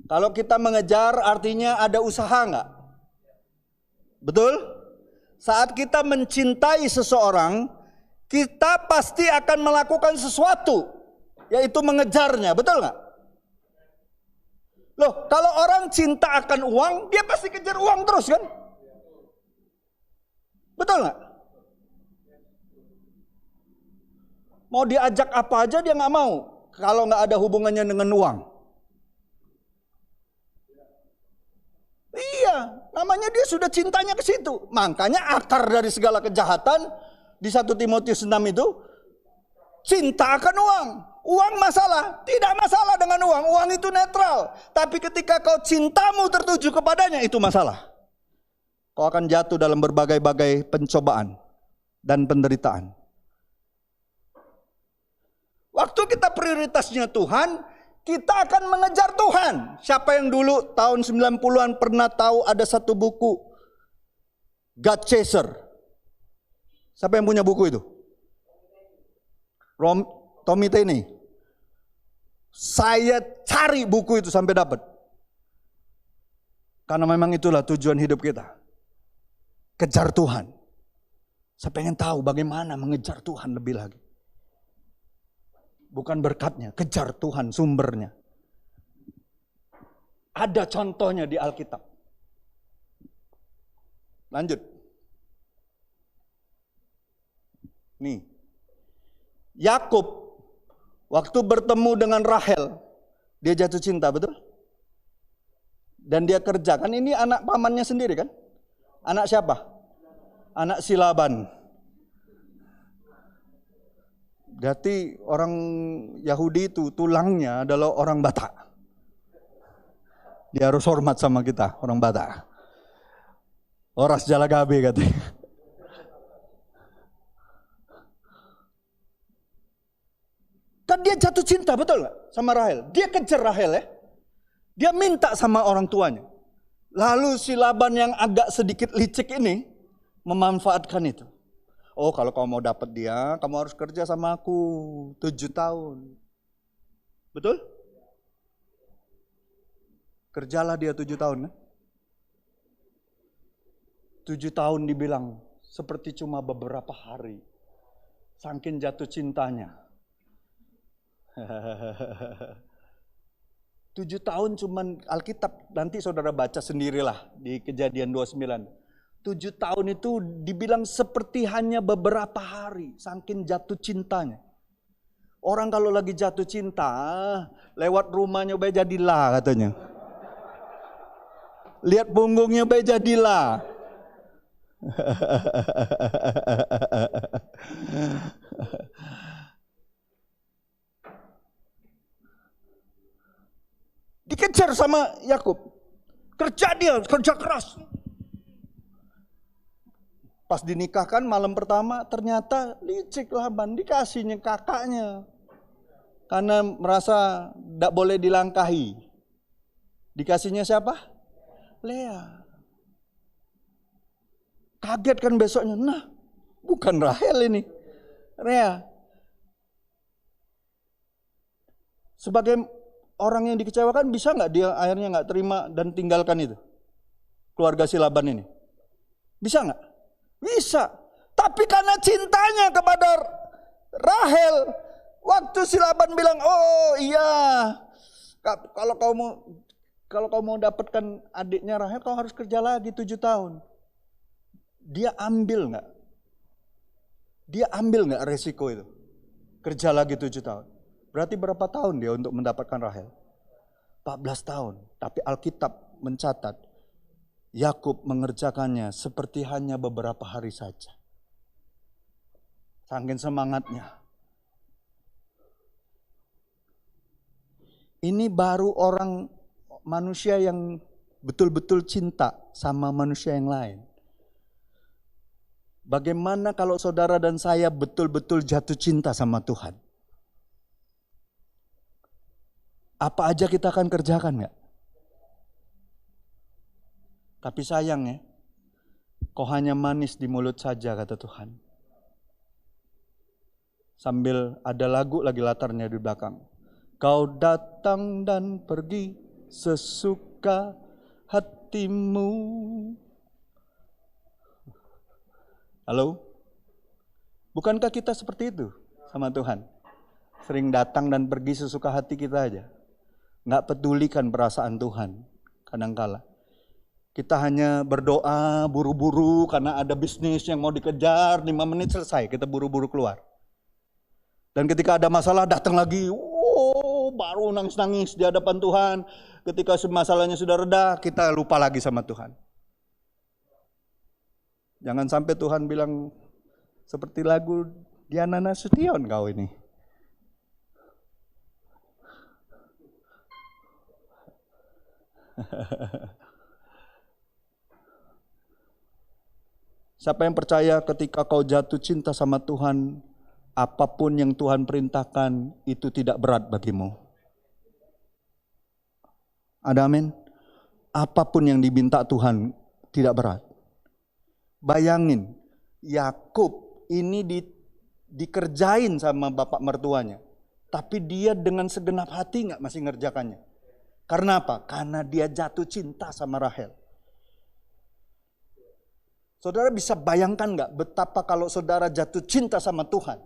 Kalau kita mengejar artinya ada usaha enggak? Betul? Saat kita mencintai seseorang, kita pasti akan melakukan sesuatu, yaitu mengejarnya, betul enggak? Loh, kalau orang cinta akan uang, dia pasti kejar uang terus kan? Betul nggak? Mau diajak apa aja dia nggak mau kalau nggak ada hubungannya dengan uang. Iya, namanya dia sudah cintanya ke situ. Makanya akar dari segala kejahatan di 1 Timotius 6 itu cinta akan uang. Uang masalah, tidak masalah dengan uang. Uang itu netral. Tapi ketika kau cintamu tertuju kepadanya, itu masalah. Kau akan jatuh dalam berbagai-bagai pencobaan dan penderitaan. Waktu kita prioritasnya Tuhan, kita akan mengejar Tuhan. Siapa yang dulu tahun 90-an pernah tahu ada satu buku God Chaser? Siapa yang punya buku itu? Tommy Tenney. Saya cari buku itu sampai dapat. Karena memang itulah tujuan hidup kita. Kejar Tuhan. Saya pengen tahu bagaimana mengejar Tuhan lebih lagi. Bukan berkatnya, kejar Tuhan sumbernya. Ada contohnya di Alkitab. Lanjut. Nih. Yakub waktu bertemu dengan Rahel, dia jatuh cinta, betul? Dan dia kerja, kan ini anak pamannya sendiri kan? Anak siapa? Anak si Laban. Berarti orang Yahudi itu tulangnya adalah orang Batak. Dia harus hormat sama kita, orang Batak. Oras Jalagabe katanya. Kan dia jatuh cinta, betul gak? Sama Rahel. Dia kejar Rahel ya. Dia minta sama orang tuanya. Lalu si Laban yang agak sedikit licik ini memanfaatkan itu. Oh, kalau kamu mau dapat dia, kamu harus kerja sama aku 7 tahun. Betul? Kerjalah dia 7 tahun. Kan? 7 tahun dibilang seperti cuma beberapa hari. Saking jatuh cintanya. 7 tahun cuman Alkitab, nanti saudara baca sendirilah di Kejadian 29. 7 tahun itu dibilang seperti hanya beberapa hari, saking jatuh cintanya. Orang kalau lagi jatuh cinta, lewat rumahnya baik jadilah katanya. Lihat punggungnya baik jadilah. Dikejar sama Yakub. Kerja dia, kerja keras. Pas dinikahkan malam pertama ternyata licik Laban, dikasihnya kakaknya. Karena merasa tidak boleh dilangkahi. Dikasihnya siapa? Lea. Kaget kan besoknya, nah bukan Rahel ini, Lea. Sebagai orang yang dikecewakan, bisa nggak dia akhirnya nggak terima dan tinggalkan itu keluarga si Laban ini? Bisa nggak? Bisa. Tapi karena cintanya kepada Rahel, waktu si Laban bilang, oh iya, kalau kau mau dapatkan adiknya Rahel, kau harus kerja lagi 7 tahun. Dia ambil nggak? Dia ambil nggak resiko itu? Kerja lagi 7 tahun. Berarti berapa tahun dia untuk mendapatkan Rahel? 14 tahun. Tapi Alkitab mencatat, Yakub mengerjakannya seperti hanya beberapa hari saja. Saking semangatnya. Ini baru orang manusia yang betul-betul cinta sama manusia yang lain. Bagaimana kalau saudara dan saya betul-betul jatuh cinta sama Tuhan? Apa aja kita akan kerjakan gak? Tapi sayang ya, kau hanya manis di mulut saja kata Tuhan. Sambil ada lagu lagi latarnya di belakang. Kau datang dan pergi sesuka hatimu. Halo? Bukankah kita seperti itu sama Tuhan? Sering datang dan pergi sesuka hati kita aja. Nggak pedulikan perasaan Tuhan kadangkala. Kita hanya berdoa buru-buru karena ada bisnis yang mau dikejar, 5 menit selesai, kita buru-buru keluar. Dan ketika ada masalah datang lagi, baru nangis-nangis di hadapan Tuhan. Ketika masalahnya sudah reda, kita lupa lagi sama Tuhan. Jangan sampai Tuhan bilang seperti lagu Diana Nasution kau ini. Siapa yang percaya ketika kau jatuh cinta sama Tuhan, apapun yang Tuhan perintahkan itu tidak berat bagimu? Ada amin? Apapun yang diminta Tuhan tidak berat. Bayangin, Yakub ini dikerjain sama bapak mertuanya. Tapi dia dengan segenap hati nggak masih ngerjakannya. Karena apa? Karena dia jatuh cinta sama Rahel. Saudara bisa bayangkan nggak betapa kalau saudara jatuh cinta sama Tuhan?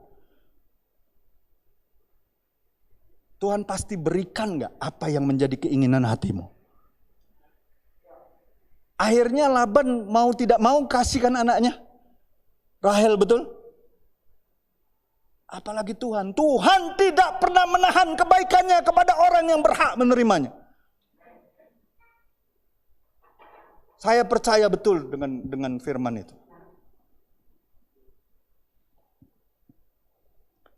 Tuhan pasti berikan nggak apa yang menjadi keinginan hatimu? Akhirnya Laban mau tidak mau kasihkan anaknya Rahel, betul? Apalagi Tuhan. Tuhan tidak pernah menahan kebaikannya kepada orang yang berhak menerimanya. Saya percaya betul dengan firman itu.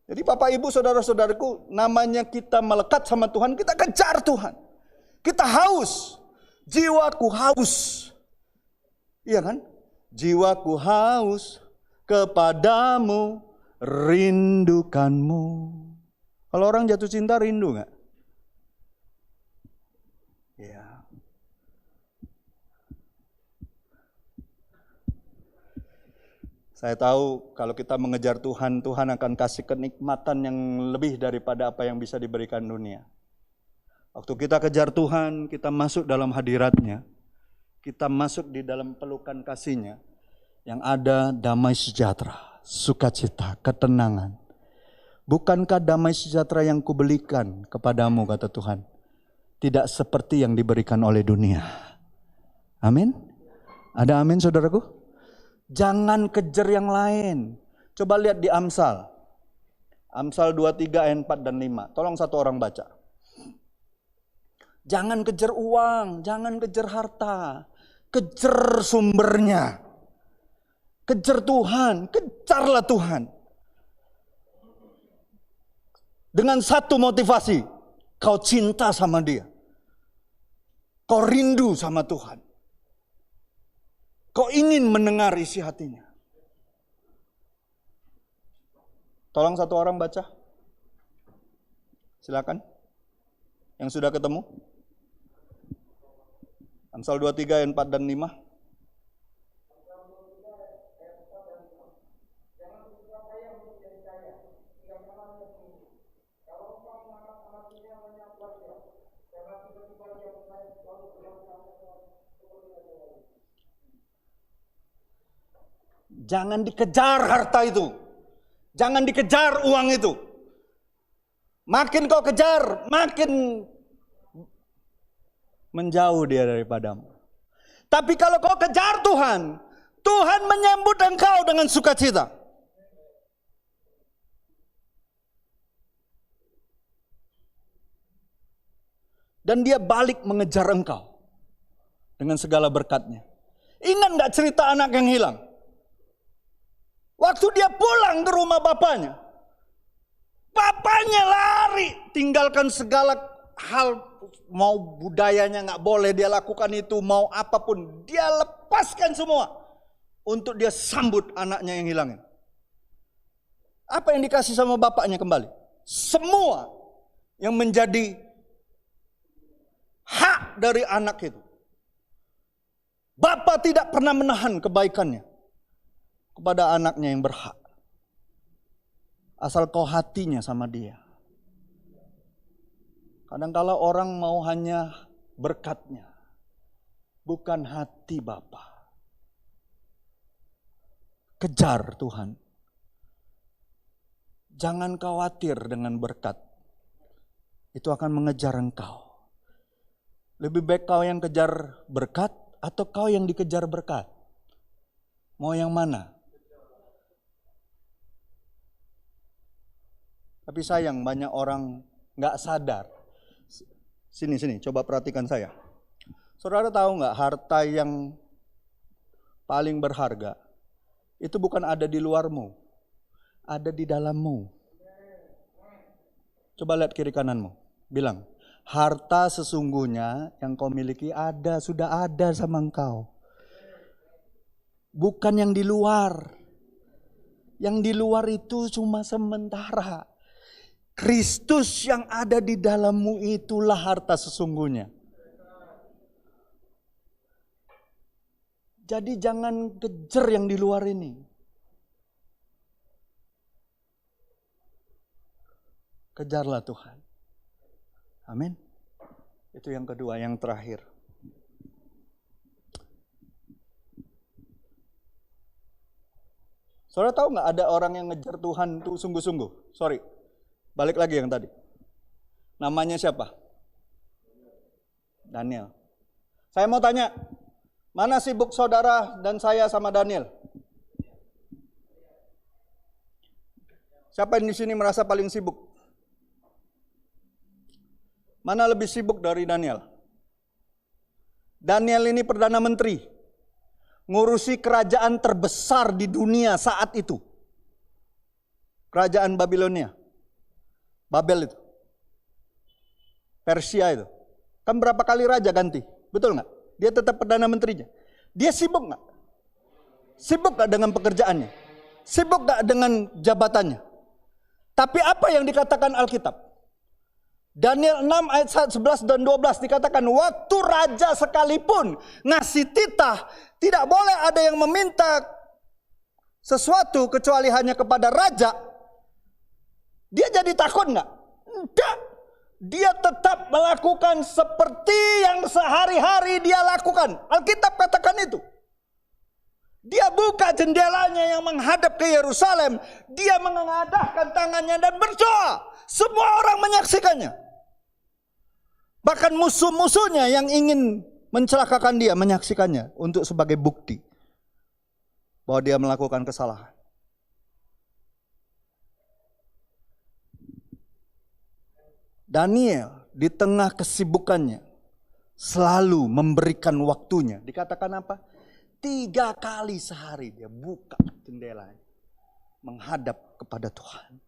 Jadi Bapak Ibu saudara-saudaraku, namanya kita melekat sama Tuhan, kita kejar Tuhan. Kita haus. Jiwaku haus. Iya kan? Jiwaku haus kepadamu, rindukanmu. Kalau orang jatuh cinta rindu gak? Iya. Saya tahu kalau kita mengejar Tuhan, Tuhan akan kasih kenikmatan yang lebih daripada apa yang bisa diberikan dunia. Waktu kita kejar Tuhan, kita masuk dalam hadirat-Nya. Kita masuk di dalam pelukan kasih-Nya. Yang ada damai sejahtera, sukacita, ketenangan. Bukankah damai sejahtera yang kubelikan kepadamu, kata Tuhan, tidak seperti yang diberikan oleh dunia. Amin? Ada amin saudaraku? Jangan kejar yang lain. Coba lihat di Amsal. Amsal 23 ayat 4 dan 5. Tolong satu orang baca. Jangan kejar uang, jangan kejar harta. Kejar sumbernya. Kejar Tuhan, kejarlah Tuhan. Dengan satu motivasi, kau cinta sama Dia. Kau rindu sama Tuhan. Kau ingin mendengar isi hatinya. Tolong satu orang baca. Silakan. Yang sudah ketemu. Amsal 23 ayat 4 dan 5. Jangan dikejar harta itu. Jangan dikejar uang itu. Makin kau kejar, makin menjauh dia daripadamu. Tapi kalau kau kejar Tuhan, Tuhan menyambut engkau dengan sukacita. Dan dia balik mengejar engkau dengan segala berkatnya. Ingat gak cerita anak yang hilang? Waktu dia pulang ke rumah bapaknya, bapaknya lari, tinggalkan segala hal, mau budayanya gak boleh dia lakukan itu, mau apapun, dia lepaskan semua untuk dia sambut anaknya yang hilangin. Apa yang dikasih sama bapaknya kembali? Semua yang menjadi hak dari anak itu. Bapak tidak pernah menahan kebaikannya kepada anaknya yang berhak. Asal kau hatinya sama dia. Kadang-kala orang mau hanya berkatnya, bukan hati Bapa. Kejar Tuhan. Jangan khawatir dengan berkat. Itu akan mengejar engkau. Lebih baik kau yang kejar berkat atau kau yang dikejar berkat? Mau yang mana? Tapi sayang banyak orang gak sadar. Sini, coba perhatikan saya. Saudara tahu gak harta yang paling berharga itu bukan ada di luarmu, ada di dalammu. Coba lihat kiri kananmu, bilang, harta sesungguhnya yang kau miliki sudah ada sama engkau. Bukan yang di luar. Yang di luar itu cuma sementara. Kristus yang ada di dalammu itulah harta sesungguhnya. Jadi jangan kejar yang di luar ini. Kejarlah Tuhan. Amin. Itu yang kedua, yang terakhir. Saudara tahu nggak ada orang yang ngejar Tuhan tuh sungguh-sungguh? Sorry, balik lagi yang tadi. Namanya siapa? Daniel. Saya mau tanya, mana sibuk saudara dan saya sama Daniel? Siapa yang di sini merasa paling sibuk? Mana lebih sibuk dari Daniel? Daniel ini Perdana Menteri. Ngurusi kerajaan terbesar di dunia saat itu. Kerajaan Babilonia. Babel itu. Persia itu. Kan berapa kali raja ganti? Betul nggak? Dia tetap Perdana Menterinya. Dia sibuk nggak? Sibuk nggak dengan pekerjaannya? Sibuk nggak dengan jabatannya? Tapi apa yang dikatakan Alkitab? Daniel 6 ayat 11 dan 12 dikatakan, waktu raja sekalipun ngasih titah, tidak boleh ada yang meminta sesuatu kecuali hanya kepada raja. Dia jadi takut nggak? Enggak. Dia tetap melakukan seperti yang sehari-hari dia lakukan. Alkitab katakan itu. Dia buka jendelanya yang menghadap ke Yerusalem. Dia mengadahkan tangannya dan berdoa. Semua orang menyaksikannya. Bahkan musuh-musuhnya yang ingin mencelakakan dia menyaksikannya untuk sebagai bukti bahwa dia melakukan kesalahan. Daniel di tengah kesibukannya selalu memberikan waktunya. Dikatakan apa? 3 kali sehari dia buka jendelanya, menghadap kepada Tuhan.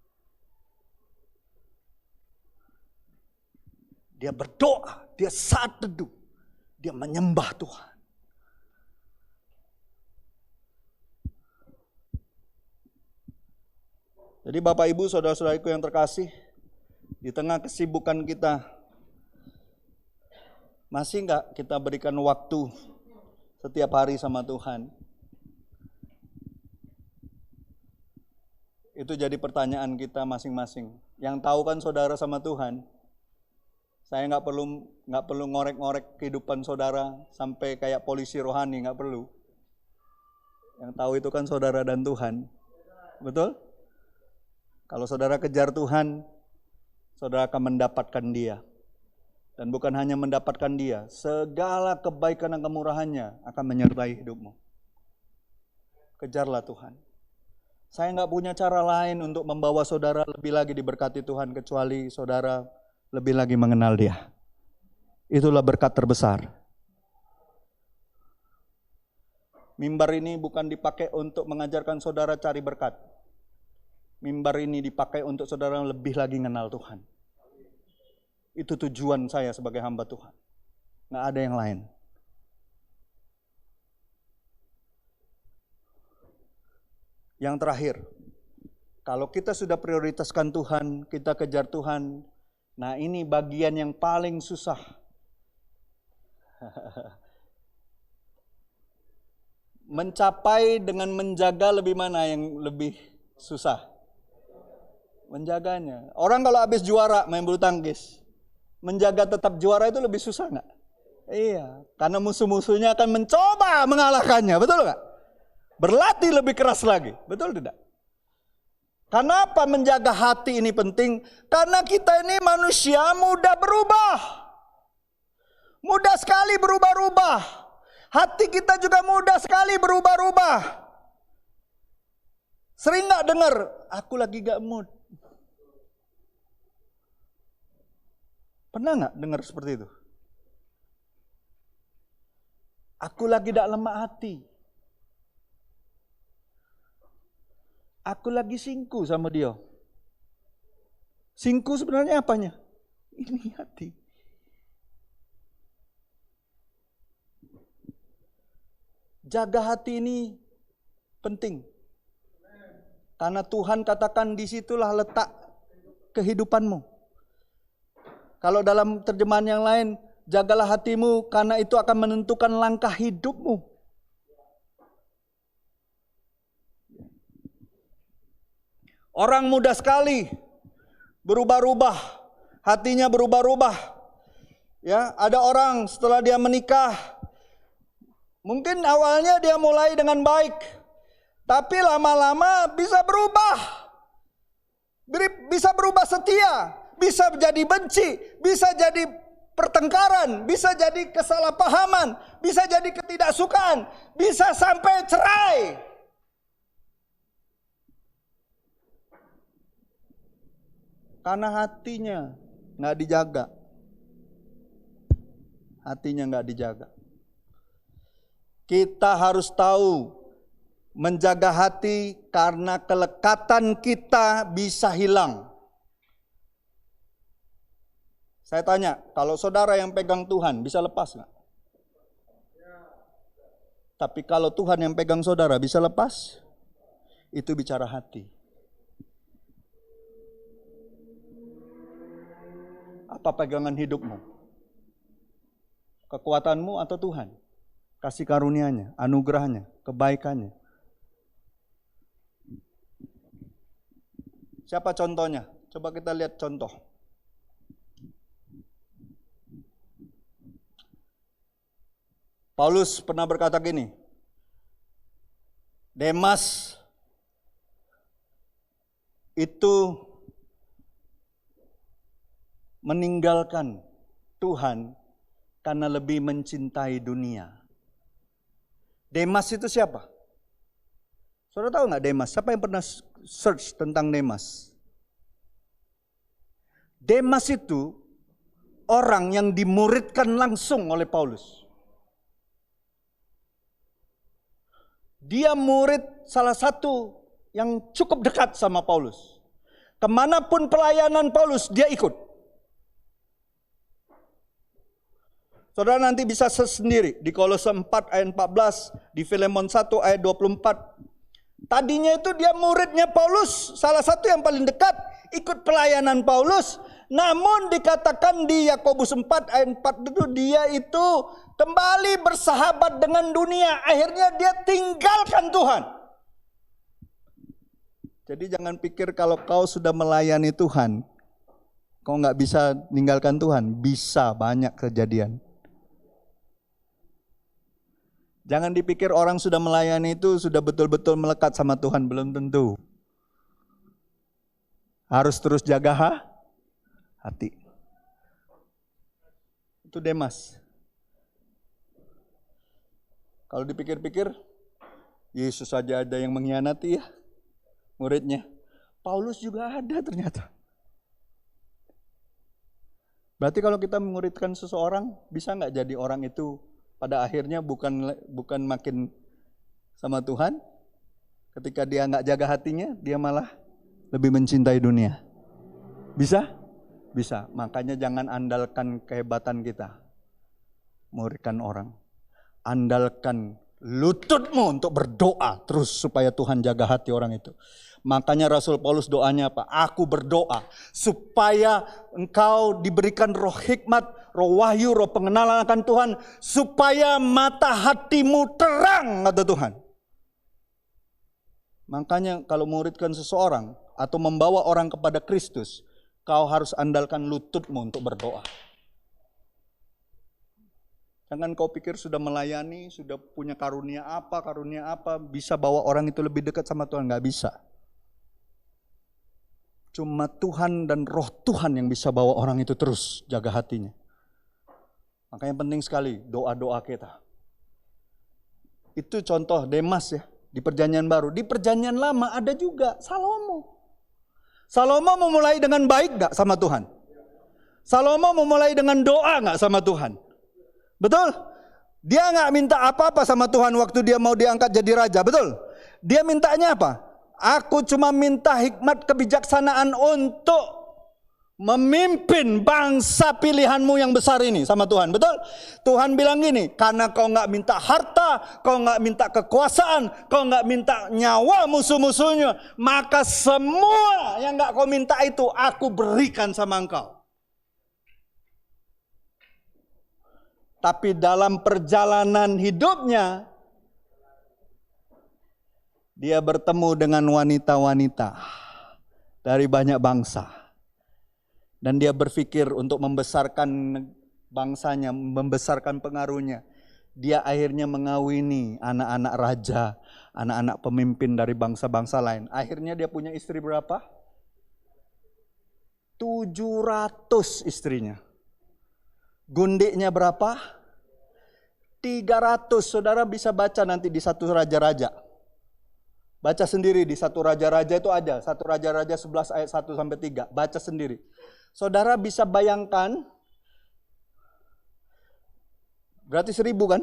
Dia berdoa, dia saat teduh, dia menyembah Tuhan. Jadi Bapak Ibu, saudara-saudariku yang terkasih, di tengah kesibukan kita, masih enggak kita berikan waktu setiap hari sama Tuhan? Itu jadi pertanyaan kita masing-masing. Yang tahu kan saudara sama Tuhan. Saya nggak perlu ngorek-ngorek kehidupan saudara sampai kayak polisi rohani, nggak perlu. Yang tahu itu kan saudara dan Tuhan, betul? Kalau saudara kejar Tuhan, saudara akan mendapatkan Dia. Dan bukan hanya mendapatkan Dia, segala kebaikan dan kemurahannya akan menyertai hidupmu. Kejarlah Tuhan. Saya nggak punya cara lain untuk membawa saudara lebih lagi diberkati Tuhan kecuali saudara lebih lagi mengenal Dia. Itulah berkat terbesar. Mimbar ini bukan dipakai untuk mengajarkan saudara cari berkat. Mimbar ini dipakai untuk saudara lebih lagi mengenal Tuhan. Itu tujuan saya sebagai hamba Tuhan. Nggak ada yang lain. Yang terakhir, kalau kita sudah prioritaskan Tuhan, kita kejar Tuhan, nah ini bagian yang paling susah. Mencapai dengan menjaga lebih mana yang lebih susah? Menjaganya. Orang kalau habis juara main bulu tangkis, menjaga tetap juara itu lebih susah nggak? Iya, karena musuh-musuhnya akan mencoba mengalahkannya, betul nggak? Berlatih lebih keras lagi, betul tidak? Kenapa menjaga hati ini penting? Karena kita ini manusia mudah berubah. Mudah sekali berubah-ubah. Hati kita juga mudah sekali berubah-ubah. Sering gak dengar, aku lagi gak mood. Pernah gak dengar seperti itu? Aku lagi gak lemah hati. Aku lagi singku sama dia. Singku sebenarnya apanya? Ini hati. Jaga hati ini penting. Karena Tuhan katakan disitulah letak kehidupanmu. Kalau dalam terjemahan yang lain, jagalah hatimu karena itu akan menentukan langkah hidupmu. Orang mudah sekali berubah-ubah, hatinya berubah-ubah. Ya, ada orang setelah dia menikah, mungkin awalnya dia mulai dengan baik, tapi lama-lama bisa berubah. Bisa berubah setia, bisa jadi benci, bisa jadi pertengkaran, bisa jadi kesalahpahaman, bisa jadi ketidaksukaan, bisa sampai cerai. Karena hatinya nggak dijaga. Hatinya nggak dijaga. Kita harus tahu menjaga hati karena kelekatan kita bisa hilang. Saya tanya, kalau saudara yang pegang Tuhan bisa lepas nggak? Tapi kalau Tuhan yang pegang saudara bisa lepas? Itu bicara hati. Apa pegangan hidupmu? Kekuatanmu atau Tuhan? Kasih karunia-Nya, anugerahnya, kebaikannya. Siapa contohnya? Coba kita lihat contoh. Paulus pernah berkata gini, Demas itu meninggalkan Tuhan karena lebih mencintai dunia. Demas itu siapa? Saudara tahu nggak Demas? Siapa yang pernah search tentang Demas? Demas itu orang yang dimuridkan langsung oleh Paulus. Dia murid salah satu yang cukup dekat sama Paulus. Kemanapun pelayanan Paulus, dia ikut. Saudara nanti bisa sendiri di Kolose 4 ayat 14, di Filemon 1 ayat 24. Tadinya itu dia muridnya Paulus, salah satu yang paling dekat, ikut pelayanan Paulus. Namun dikatakan di Yakobus 4 ayat 4 itu dia itu kembali bersahabat dengan dunia. Akhirnya dia tinggalkan Tuhan. Jadi jangan pikir kalau kau sudah melayani Tuhan, kau nggak bisa meninggalkan Tuhan. Bisa, banyak kejadian. Jangan dipikir orang sudah melayani itu sudah betul-betul melekat sama Tuhan. Belum tentu. Harus terus jaga hati. Itu Demas. Kalau dipikir-pikir, Yesus saja ada yang mengkhianati ya muridnya. Paulus juga ada ternyata. Berarti kalau kita menguridkan seseorang, bisa nggak jadi orang itu pada akhirnya bukan makin sama Tuhan? Ketika dia nggak jaga hatinya, dia malah lebih mencintai dunia. Bisa? Bisa. Makanya jangan andalkan kehebatan kita menguridkan orang. Andalkan lututmu untuk berdoa terus supaya Tuhan jaga hati orang itu. Makanya Rasul Paulus doanya apa? Aku berdoa supaya engkau diberikan roh hikmat, roh wahyu, roh pengenalan akan Tuhan. Supaya mata hatimu terang, kata Tuhan. Makanya kalau muridkan seseorang atau membawa orang kepada Kristus, kau harus andalkan lututmu untuk berdoa. Jangan kau pikir sudah melayani, sudah punya karunia apa, bisa bawa orang itu lebih dekat sama Tuhan. Nggak bisa. Cuma Tuhan dan roh Tuhan yang bisa bawa orang itu terus jaga hatinya. Makanya penting sekali doa-doa kita. Itu contoh Demas ya, di perjanjian baru. Di perjanjian lama ada juga Salomo. Salomo memulai dengan baik gak sama Tuhan? Salomo memulai dengan doa gak sama Tuhan? Betul? Dia gak minta apa-apa sama Tuhan waktu dia mau diangkat jadi raja, betul? Dia mintanya apa? Aku cuma minta hikmat kebijaksanaan untuk memimpin bangsa pilihanmu yang besar ini sama Tuhan, betul? Tuhan bilang gini, karena kau gak minta harta, kau gak minta kekuasaan, kau gak minta nyawa musuh-musuhnya, maka semua yang gak kau minta itu aku berikan sama engkau. Tapi dalam perjalanan hidupnya, dia bertemu dengan wanita-wanita dari banyak bangsa. Dan dia berpikir untuk membesarkan bangsanya, membesarkan pengaruhnya. Dia akhirnya mengawini anak-anak raja, anak-anak pemimpin dari bangsa-bangsa lain. Akhirnya dia punya istri berapa? 700 istrinya. Gundiknya berapa? 300. Saudara bisa baca nanti di satu raja-raja. Baca sendiri di satu raja-raja itu ada. Satu raja-raja 11 ayat 1-3. Baca sendiri. Saudara bisa bayangkan. Berarti 1000 kan?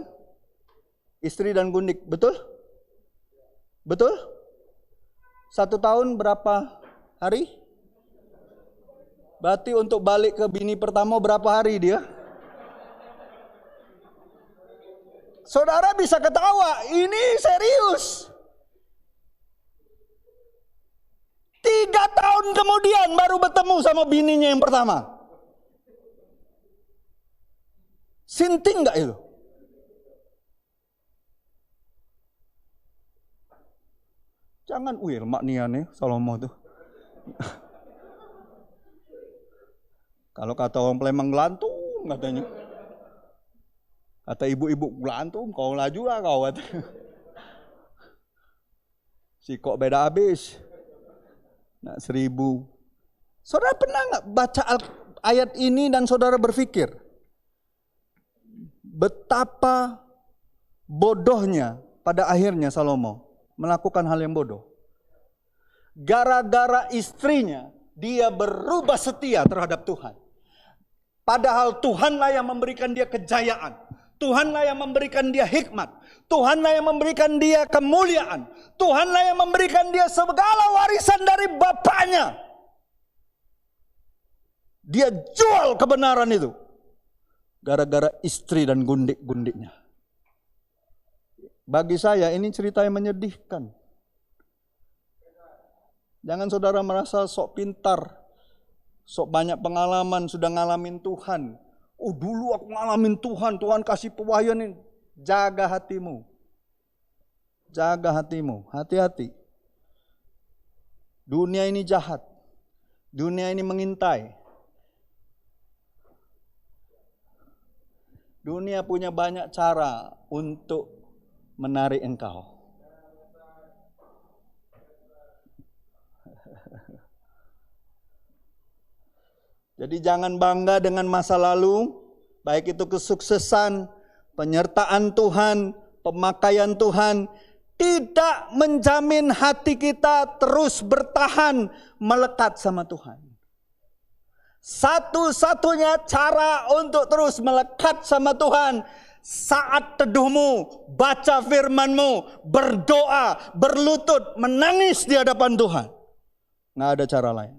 Istri dan gundik. Betul? Betul? 1 tahun berapa hari? Berarti untuk balik ke bini pertama berapa hari dia? Saudara bisa ketawa, ini serius. 3 tahun kemudian baru bertemu sama bininya yang pertama. Sinting gak itu? Jangan, lemak nian ya Salomo tuh. Kalau kata orang Palembang gelantung katanya. Kata ibu-ibu gelantung, kau laju lah kau. Si kok beda habis. Nah, 1000. Saudara pernah nggak baca ayat ini dan saudara berpikir betapa bodohnya pada akhirnya Salomo melakukan hal yang bodoh. Gara-gara istrinya dia berubah setia terhadap Tuhan. Padahal Tuhanlah yang memberikan dia kejayaan. Tuhanlah yang memberikan dia hikmat. Tuhanlah yang memberikan dia kemuliaan. Tuhanlah yang memberikan dia segala warisan dari Bapaknya. Dia jual kebenaran itu gara-gara istri dan gundik-gundiknya. Bagi saya ini cerita yang menyedihkan. Jangan saudara merasa sok pintar, sok banyak pengalaman, sudah ngalamin Tuhan. Oh dulu aku ngalamin Tuhan, Tuhan kasih pewahyuan ini. Jaga hatimu. Jaga hatimu, hati-hati. Dunia ini jahat. Dunia ini mengintai. Dunia punya banyak cara untuk menarik engkau. Jadi jangan bangga dengan masa lalu, baik itu kesuksesan, penyertaan Tuhan, pemakaian Tuhan, tidak menjamin hati kita terus bertahan melekat sama Tuhan. Satu-satunya cara untuk terus melekat sama Tuhan, saat teduhmu, baca firman-Mu, berdoa, berlutut, menangis di hadapan Tuhan. Nggak ada cara lain.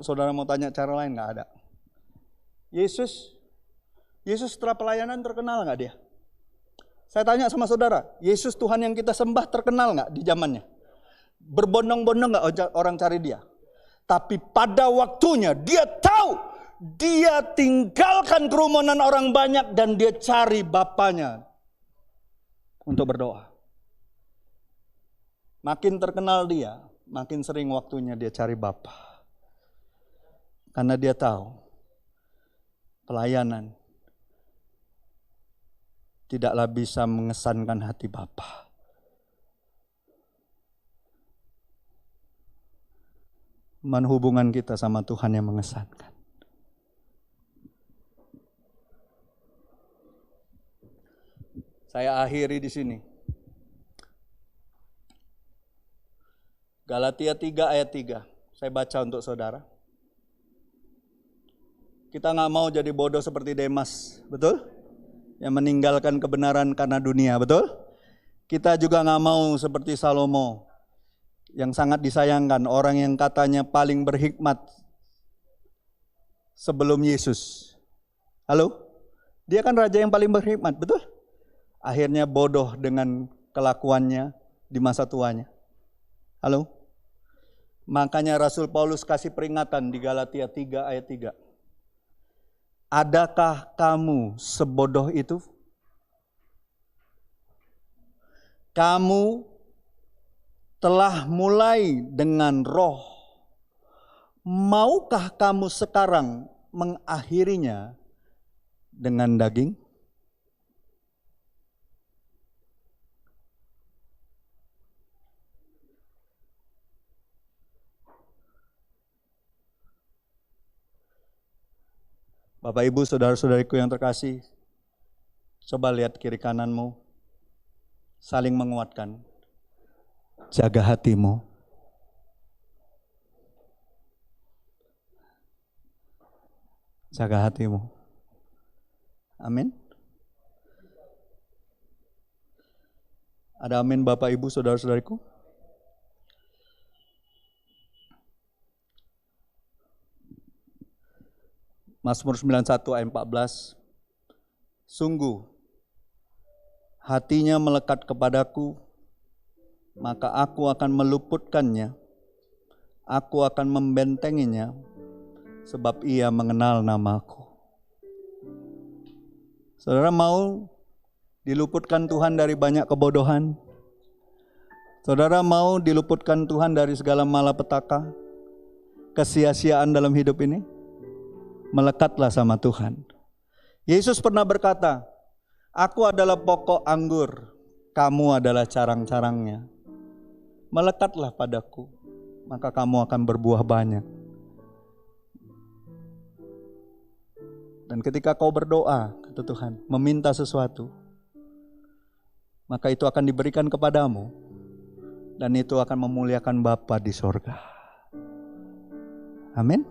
Saudara mau tanya cara lain, nggak ada. Yesus setelah pelayanan terkenal nggak dia? Saya tanya sama saudara, Yesus Tuhan yang kita sembah terkenal nggak di zamannya? Berbondong-bondong nggak orang cari dia? Tapi pada waktunya dia tahu, dia tinggalkan kerumunan orang banyak dan dia cari Bapaknya untuk berdoa. Makin terkenal dia, makin sering waktunya dia cari Bapa. Karena dia tahu pelayanan tidaklah bisa mengesankan hati Bapa. Hubungan kita sama Tuhan yang mengesankan. Saya akhiri di sini. Galatia 3 ayat 3. Saya baca untuk saudara. Kita nggak mau jadi bodoh seperti Demas, betul? Yang meninggalkan kebenaran karena dunia, betul? Kita juga nggak mau seperti Salomo, yang sangat disayangkan, orang yang katanya paling berhikmat sebelum Yesus. Halo? Dia kan raja yang paling berhikmat, betul? Akhirnya bodoh dengan kelakuannya di masa tuanya. Halo? Makanya Rasul Paulus kasih peringatan di Galatia 3 ayat 3. Adakah kamu sebodoh itu? Kamu telah mulai dengan roh. Maukah kamu sekarang mengakhirinya dengan daging? Bapak Ibu, saudara-saudariku yang terkasih, coba lihat kiri kananmu, saling menguatkan. Jaga hatimu. Jaga hatimu. Amin. Ada amin Bapak Ibu, saudara-saudariku? Mazmur 91 ayat 14. Sungguh, hatinya melekat kepadaku, maka aku akan meluputkannya. Aku akan membentenginya, sebab ia mengenal namaku. Saudara mau diluputkan Tuhan dari banyak kebodohan? Saudara mau diluputkan Tuhan dari segala malapetaka, kesia-siaan dalam hidup ini? Melekatlah sama Tuhan. Yesus pernah berkata, aku adalah pokok anggur, kamu adalah carang-carangnya. Melekatlah padaku, maka kamu akan berbuah banyak. Dan ketika kau berdoa, kata Tuhan, meminta sesuatu, maka itu akan diberikan kepadamu Dan itu akan memuliakan Bapa di sorga. Amin.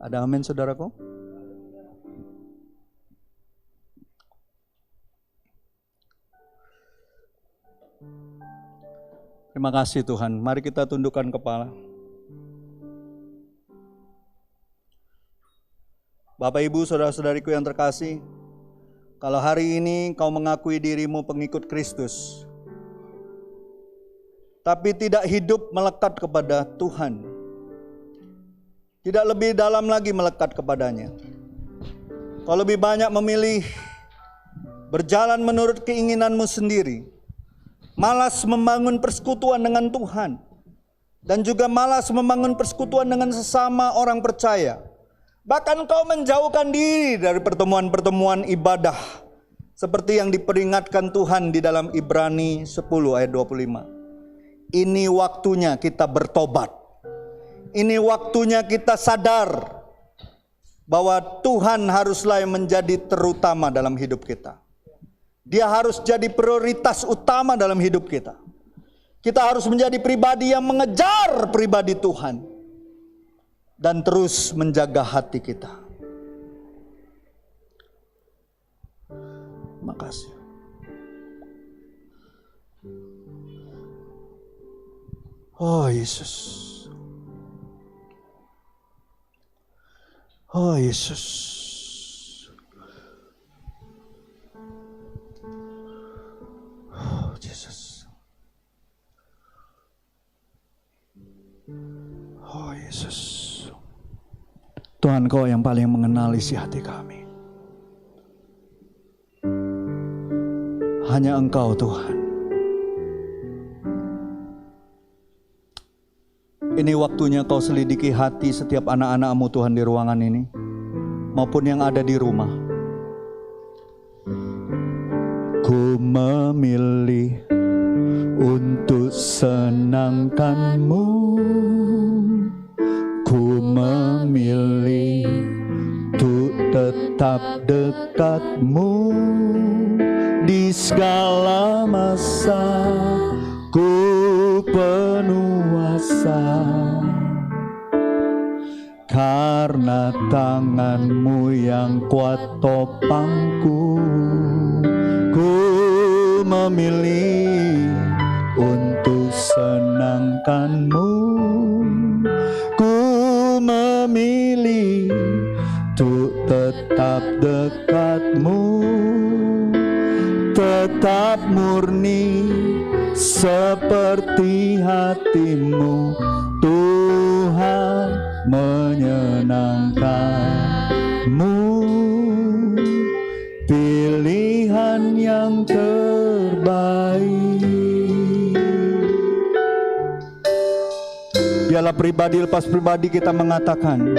Ada amin saudaraku? Terima kasih Tuhan. Mari kita tundukkan kepala. Bapak Ibu saudara-saudariku yang terkasih, kalau hari ini kau mengakui dirimu pengikut Kristus, tapi tidak hidup melekat kepada Tuhan, tidak lebih dalam lagi melekat kepadanya. Kau lebih banyak memilih berjalan menurut keinginanmu sendiri, malas membangun persekutuan dengan Tuhan, dan juga malas membangun persekutuan dengan sesama orang percaya. Bahkan kau menjauhkan diri dari pertemuan-pertemuan ibadah, seperti yang diperingatkan Tuhan di dalam Ibrani 10 ayat 25. Ini waktunya kita bertobat. Ini waktunya kita sadar bahwa Tuhan haruslah yang menjadi terutama dalam hidup kita. Dia harus jadi prioritas utama dalam hidup kita. Kita harus menjadi pribadi yang mengejar pribadi Tuhan dan terus menjaga hati kita. Makasih. Oh Yesus. Oh Yesus. Oh Yesus. Oh Yesus. Tuhan, Kau yang paling mengenal isi hati kami. Hanya Engkau Tuhan. Ini waktunya Kau selidiki hati setiap anak-anak-Mu Tuhan di ruangan ini, maupun yang ada di rumah. Ku memilih untuk senangkan-Mu, ku memilih untuk tetap dekat-Mu di segala masa. Ku penuh asa karena tangan-Mu yang kuat topangku. Ku memilih untuk senangkan-Mu, ku memilih untuk tetap dekat-Mu, tetap murni seperti hati-Mu. Tuhan, menyenangkan-Mu, pilihan yang terbaik. Biarlah pribadi lepas pribadi kita mengatakan,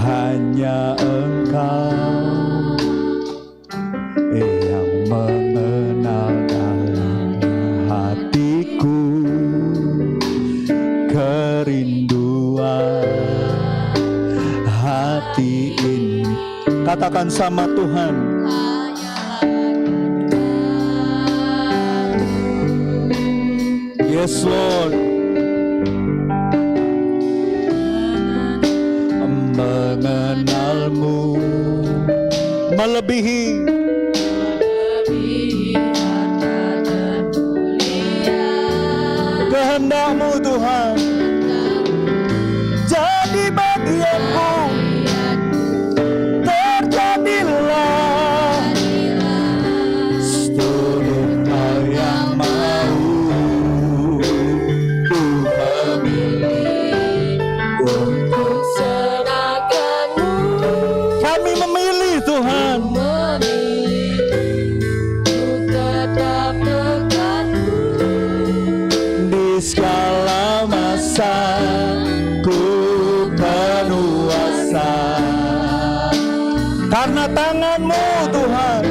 hanya Engkau yang mengenal dalam hatiku kerinduan hati ini. Katakan sama Tuhan, yes Lord. Mengenal-Mu melebihi kehendak-Mu Tuhan. Jadi bagianku, terjadilah seluruh hal yang mau. Ku memilih untuk senangkan-Mu. Kami memilih Tuhan, tetap dekat-Mu di segala masa. Ku penuh asa karena tangan-Mu Tuhan.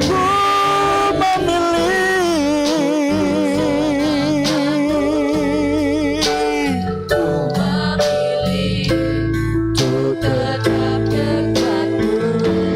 Ku memilih untuk tetap dekat-Mu.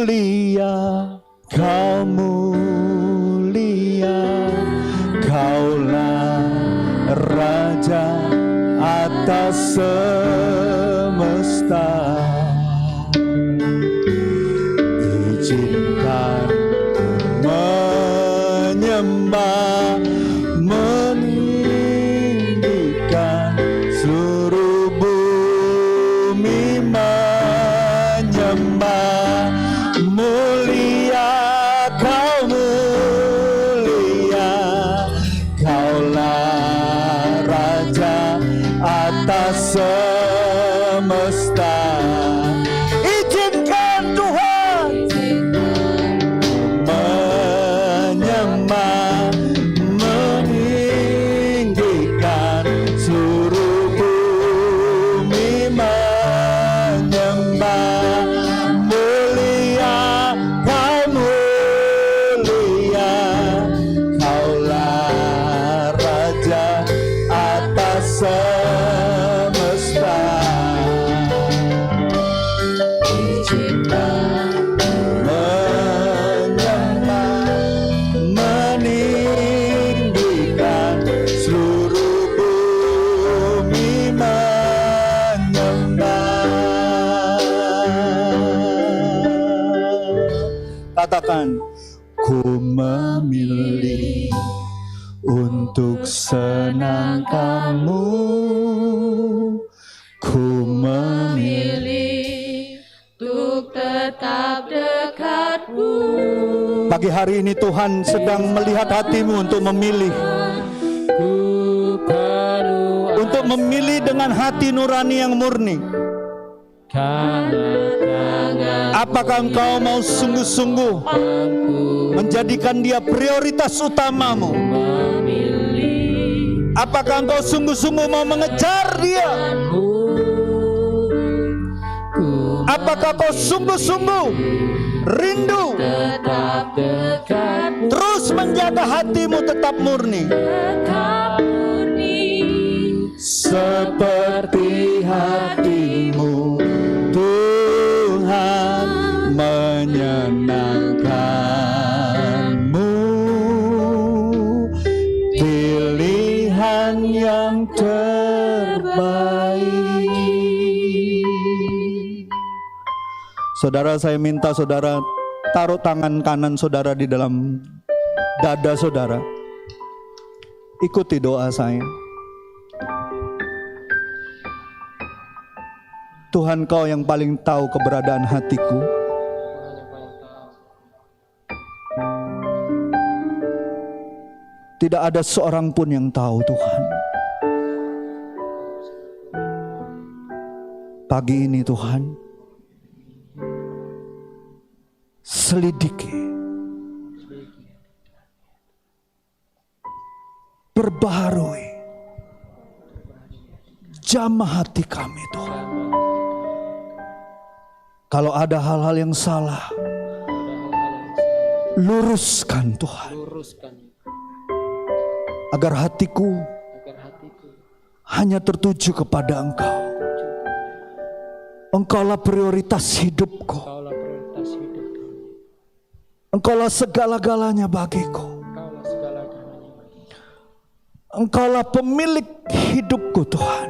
mulia, Kau mulia, Kaulah Raja atas semesta. Izinkan menyembah, meninggikan seluruh bumi menyembah. Mulia, Kau mulia, Kaulah Raja atas semesta. Izinkan Tuhan menyembah, meninggikan seluruh bumi menyembah. Mulia, Kau mulia, Kaulah Raja atas semesta. Izinkan menyembah, meninggikan seluruh bumi menyembah. Katakan, ku memilih untuk senangkanmu, ku memilih Untuk tetap dekatmu. Pagi hari ini Tuhan sedang melihat hatimu untuk memilih, Ku perlu untuk memilih dengan hati nurani yang murni. Apakah engkau mau sungguh-sungguh menjadikan dia prioritas utamamu? Apakah engkau sungguh-sungguh mau mengejar dia? Apakah kau sungguh-sungguh rindu Tetap dekatmu. terus menjaga hatimu tetap murni? Tetap murni. Seperti hatimu, Tuhan menyenangkanmu. Pilihan yang terbaik. Saudara, saya minta saudara taruh tangan kanan saudara di dalam dada saudara. Ikuti doa saya. Tuhan, Kau yang paling tahu keberadaan hatiku. Tidak ada seorang pun yang tahu, Tuhan. Pagi ini Tuhan, selidiki, perbaharui, jamah hati kami Tuhan. Kalau ada hal-hal yang salah, luruskan Tuhan. Agar hatiku hanya tertuju kepada Engkau. Engkaulah prioritas hidupku. Engkaulah segala-galanya bagiku. Engkaulah pemilik hidupku Tuhan.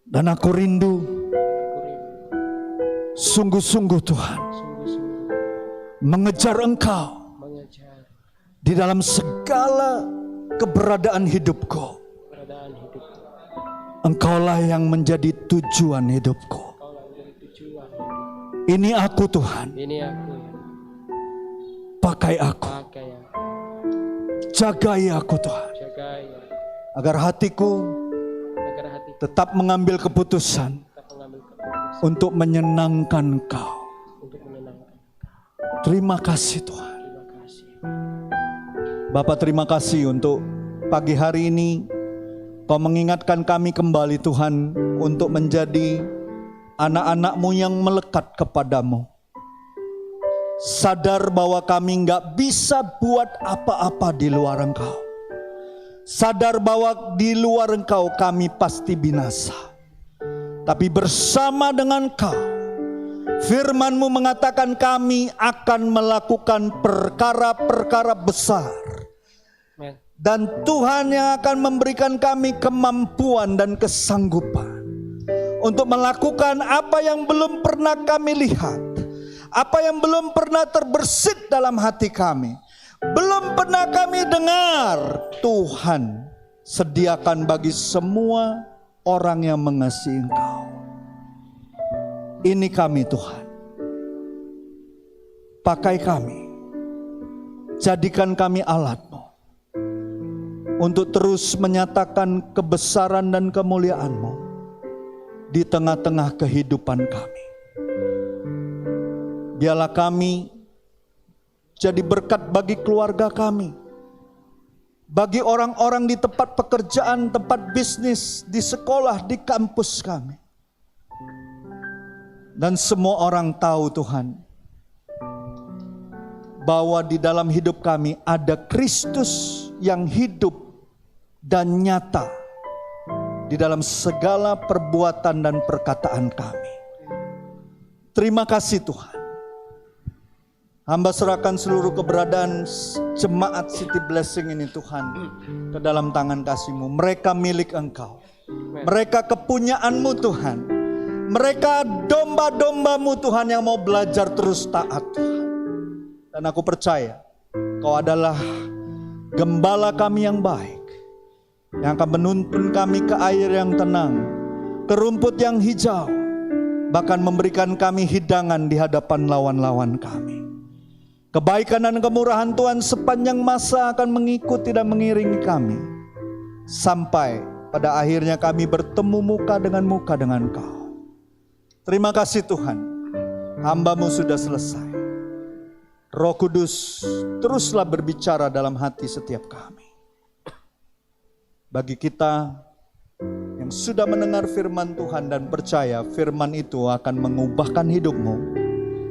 Dan aku rindu sungguh-sungguh Tuhan mengejar Engkau di dalam segala keberadaan hidupku. Engkaulah yang menjadi tujuan hidupku. Ini aku Tuhan. Pakai aku. Jagai aku Tuhan. Agar hatiku tetap mengambil keputusan untuk menyenangkan Engkau. Terima kasih Tuhan. Bapa, terima kasih untuk pagi hari ini Kau mengingatkan kami kembali Tuhan untuk menjadi anak-anak-Mu yang melekat kepadamu. Sadar bahwa kami gak bisa buat apa-apa di luar Engkau. Sadar bahwa di luar Engkau kami pasti binasa. Tapi bersama dengan Kau Firman-Mu mengatakan kami akan melakukan perkara-perkara besar. Amen. Dan Tuhan yang akan memberikan kami kemampuan dan kesanggupan untuk melakukan apa yang belum pernah kami lihat, apa yang belum pernah terbersit dalam hati kami, belum pernah kami dengar. Tuhan sediakan bagi semua orang yang mengasihi Engkau. Ini kami Tuhan, pakai kami, jadikan kami alat-Mu untuk terus menyatakan kebesaran dan kemuliaan-Mu di tengah-tengah kehidupan kami. Biarlah kami jadi berkat bagi keluarga kami, bagi orang-orang di tempat pekerjaan, tempat bisnis, di sekolah, di kampus kami. Dan semua orang tahu Tuhan, bahwa di dalam hidup kami ada Kristus yang hidup dan nyata di dalam segala perbuatan dan perkataan kami. Terima kasih Tuhan. Hamba serahkan seluruh keberadaan jemaat City Blessing ini Tuhan ke dalam tangan kasih-Mu. Mereka milik Engkau, mereka kepunyaan-Mu Tuhan. Mereka domba-domba-Mu Tuhan yang mau belajar terus taat Tuhan. Dan aku percaya Kau adalah gembala kami yang baik, yang akan menuntun kami ke air yang tenang, ke rumput yang hijau, bahkan memberikan kami hidangan di hadapan lawan-lawan kami. Kebaikan dan kemurahan Tuhan sepanjang masa akan mengikuti dan mengiringi kami, sampai pada akhirnya kami bertemu muka dengan Kau. Terima kasih Tuhan, hamba-Mu sudah selesai. Roh Kudus teruslah berbicara dalam hati setiap kami. Bagi kita yang sudah mendengar firman Tuhan dan percaya firman itu akan mengubahkan hidupmu,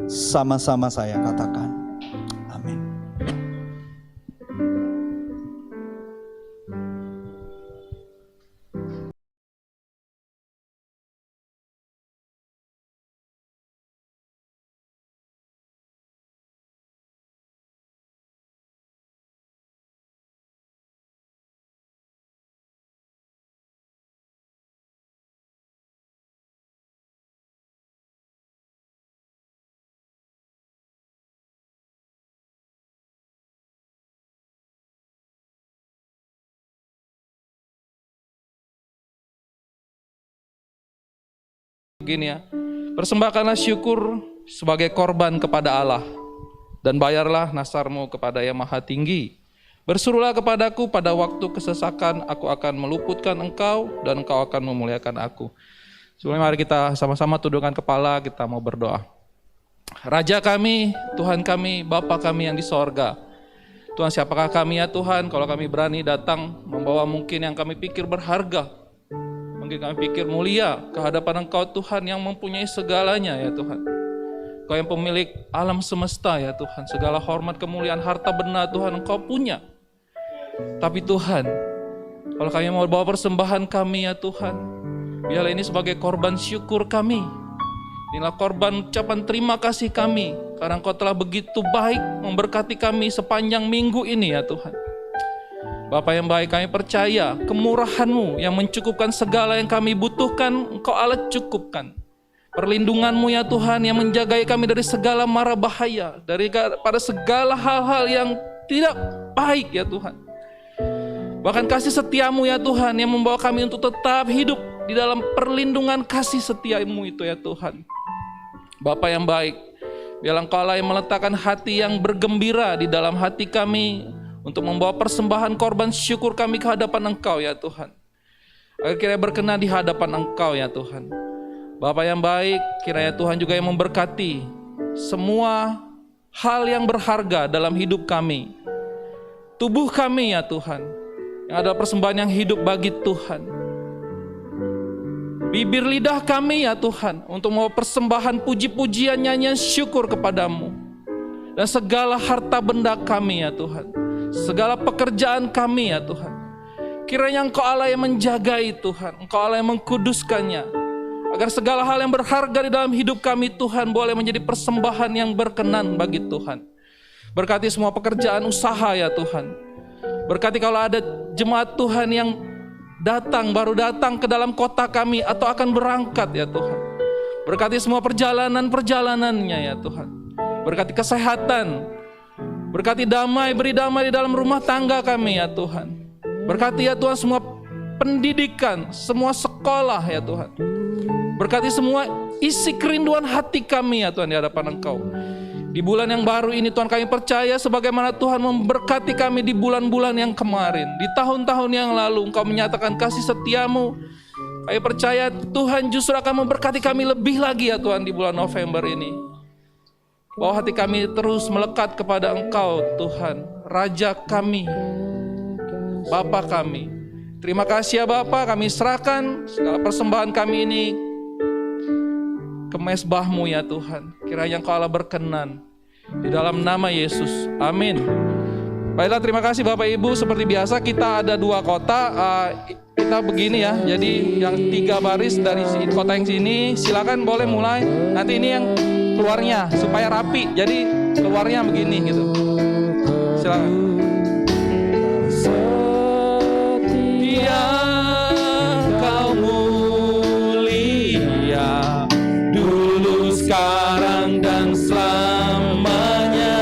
sama-sama saya katakan amin. Begini ya, persembahkanlah syukur sebagai korban kepada Allah, dan bayarlah nasarmu kepada Yang Maha Tinggi. Berserulah kepadaku pada waktu kesesakan, aku akan meluputkan engkau, dan engkau akan memuliakan aku. Sebelumnya mari kita sama-sama tundukkan kepala, kita mau berdoa. Raja kami, Tuhan kami, Bapa kami yang di sorga. Tuhan, siapakah kami ya Tuhan, kalau kami berani datang membawa mungkin yang kami pikir berharga, mungkin kami pikir mulia ke hadapan Engkau Tuhan yang mempunyai segalanya ya Tuhan. Engkau yang pemilik alam semesta ya Tuhan, segala hormat, kemuliaan, harta benda Tuhan Engkau punya. Tapi Tuhan, kalau kami mau bawa persembahan kami ya Tuhan, biarlah ini sebagai korban syukur kami. Inilah korban ucapan terima kasih kami, karena Engkau telah begitu baik memberkati kami sepanjang minggu ini ya Tuhan. Bapa yang baik, kami percaya kemurahan-Mu yang mencukupkan segala yang kami butuhkan, Engkau Allah cukupkan. Perlindungan-Mu ya Tuhan yang menjagai kami dari segala mara bahaya, pada segala hal-hal yang tidak baik ya Tuhan. Bahkan kasih setia-Mu ya Tuhan yang membawa kami untuk tetap hidup di dalam perlindungan kasih setia-Mu itu ya Tuhan. Bapa yang baik, biarlah Engkau Allah yang meletakkan hati yang bergembira di dalam hati kami, untuk membawa persembahan korban syukur kami ke hadapan Engkau ya Tuhan. Agar kiranya berkenan di hadapan Engkau ya Tuhan. Bapa yang baik, kiranya Tuhan juga yang memberkati semua hal yang berharga dalam hidup kami. Tubuh kami ya Tuhan, yang adalah persembahan yang hidup bagi Tuhan. Bibir lidah kami ya Tuhan, untuk membawa persembahan puji-pujian, nyanyian syukur kepadamu. Dan segala harta benda kami ya Tuhan, segala pekerjaan kami ya Tuhan, kiranya Engkau Allah yang menjagai Tuhan, Engkau Allah yang mengkuduskannya, Agar segala hal yang berharga di dalam hidup kami Tuhan boleh menjadi persembahan yang berkenan bagi Tuhan. Berkati semua pekerjaan usaha ya Tuhan. Berkati kalau ada jemaat Tuhan yang baru datang ke dalam kota kami atau akan berangkat ya Tuhan. Berkati semua perjalanannya ya Tuhan. Berkati kesehatan. Berkati damai, beri damai di dalam rumah tangga kami ya Tuhan. Berkati ya Tuhan semua pendidikan, semua sekolah ya Tuhan. Berkati semua isi kerinduan hati kami ya Tuhan di hadapan Engkau. Di bulan yang baru ini Tuhan kami percaya sebagaimana Tuhan memberkati kami di bulan-bulan yang kemarin. Di tahun-tahun yang lalu Engkau menyatakan kasih setiamu. Kami percaya Tuhan justru akan memberkati kami lebih lagi ya Tuhan di bulan November ini. Bahwa hati kami terus melekat kepada Engkau Tuhan. Raja kami, Bapa kami. Terima kasih ya Bapa, kami serahkan segala persembahan kami ini ke mezbah-Mu ya Tuhan. Kiranya Engkau Allah berkenan. Di dalam nama Yesus. Amin. Baiklah, terima kasih Bapak Ibu. Seperti biasa kita ada 2 kota. Kita begini ya. Jadi yang 3 baris dari kota yang sini. Silakan boleh mulai. Nanti ini yang keluarnya supaya rapi. Jadi keluarnya begini gitu. Silakan. Setia Kau mulia, dulu, sekarang, dan selamanya.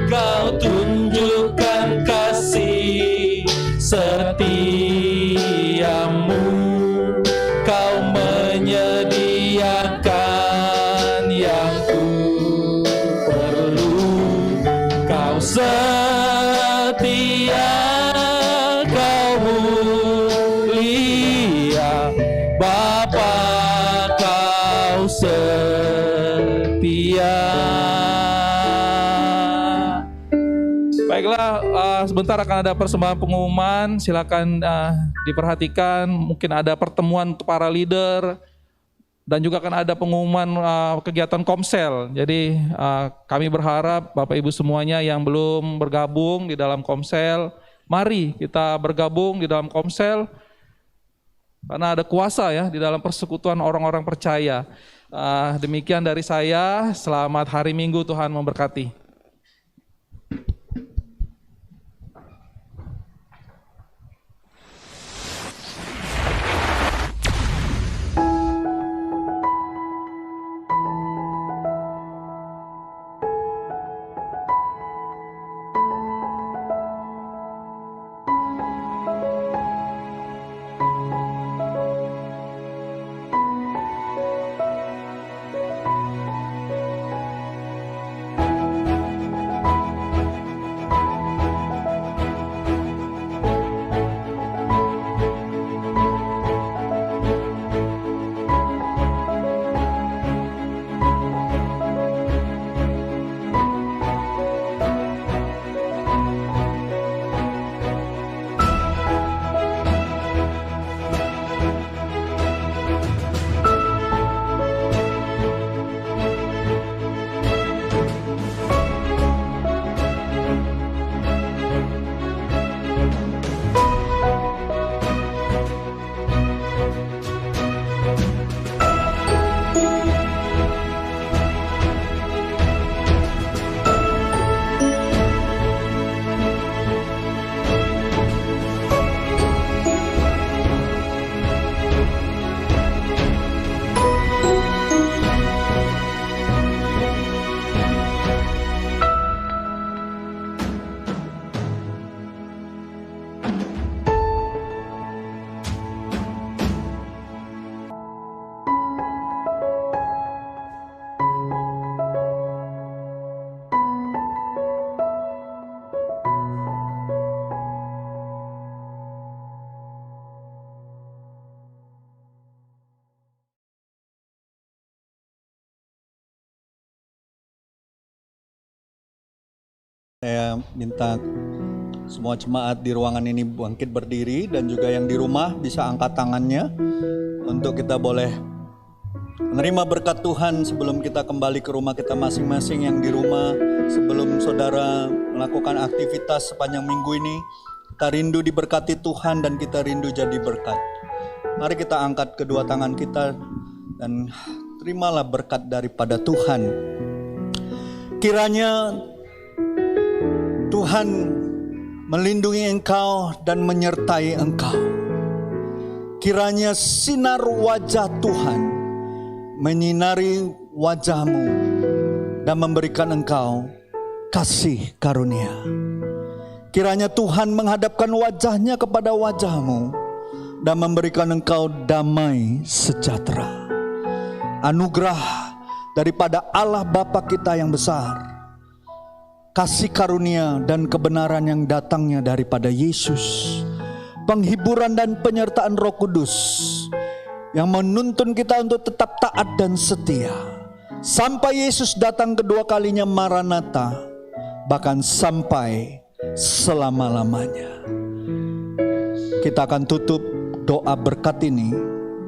Kau tunjukkan kasih setiamu, Kau menyediakan yang ku perlu. Kau setia, Kau mulia, Bapa Kau setia. Baiklah, sebentar akan ada persembahan pengumuman. Silakan diperhatikan. Mungkin ada pertemuan untuk para leader dan juga akan ada pengumuman kegiatan Komsel. Jadi kami berharap Bapak Ibu semuanya yang belum bergabung di dalam Komsel, mari kita bergabung di dalam Komsel. Karena ada kuasa ya di dalam persekutuan orang-orang percaya. Demikian dari saya. Selamat hari Minggu, Tuhan memberkati. Saya minta semua jemaat di ruangan ini bangkit berdiri dan juga yang di rumah bisa angkat tangannya untuk kita boleh menerima berkat Tuhan sebelum kita kembali ke rumah kita masing-masing. Yang di rumah, sebelum saudara melakukan aktivitas sepanjang minggu ini, kita rindu diberkati Tuhan dan kita rindu jadi berkat. Mari kita angkat kedua tangan kita dan terimalah berkat daripada Tuhan. Kiranya Tuhan melindungi engkau dan menyertai engkau. Kiranya sinar wajah Tuhan menyinari wajahmu dan memberikan engkau kasih karunia. Kiranya Tuhan menghadapkan wajahnya kepada wajahmu dan memberikan engkau damai sejahtera. Anugerah daripada Allah Bapa kita yang besar, kasih karunia dan kebenaran yang datangnya daripada Yesus, penghiburan dan penyertaan Roh Kudus yang menuntun kita untuk tetap taat dan setia sampai Yesus datang kedua kalinya, Maranatha, bahkan sampai selama-lamanya. Kita akan tutup doa berkat ini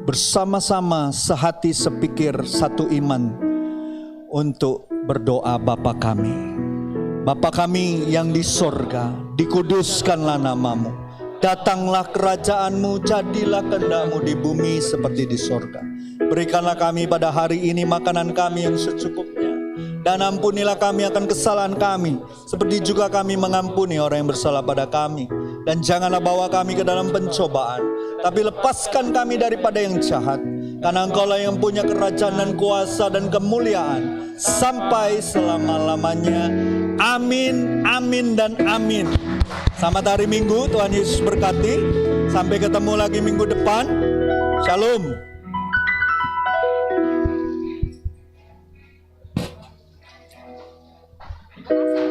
bersama-sama, sehati, sepikir, satu iman untuk berdoa. Bapa kami, Bapa kami yang di sorga, dikuduskanlah namamu. Datanglah kerajaanmu, jadilah kehendakmu di bumi seperti di sorga. Berikanlah kami pada hari ini makanan kami yang secukupnya. Dan ampunilah kami akan kesalahan kami, seperti juga kami mengampuni orang yang bersalah pada kami. Dan janganlah bawa kami ke dalam pencobaan, tapi lepaskan kami daripada yang jahat. Karena Engkaulah yang punya kerajaan dan kuasa dan kemuliaan sampai selama-lamanya. Amin, amin, dan amin. Selamat hari Minggu, Tuhan Yesus berkati. Sampai ketemu lagi minggu depan. Shalom. Terima kasih.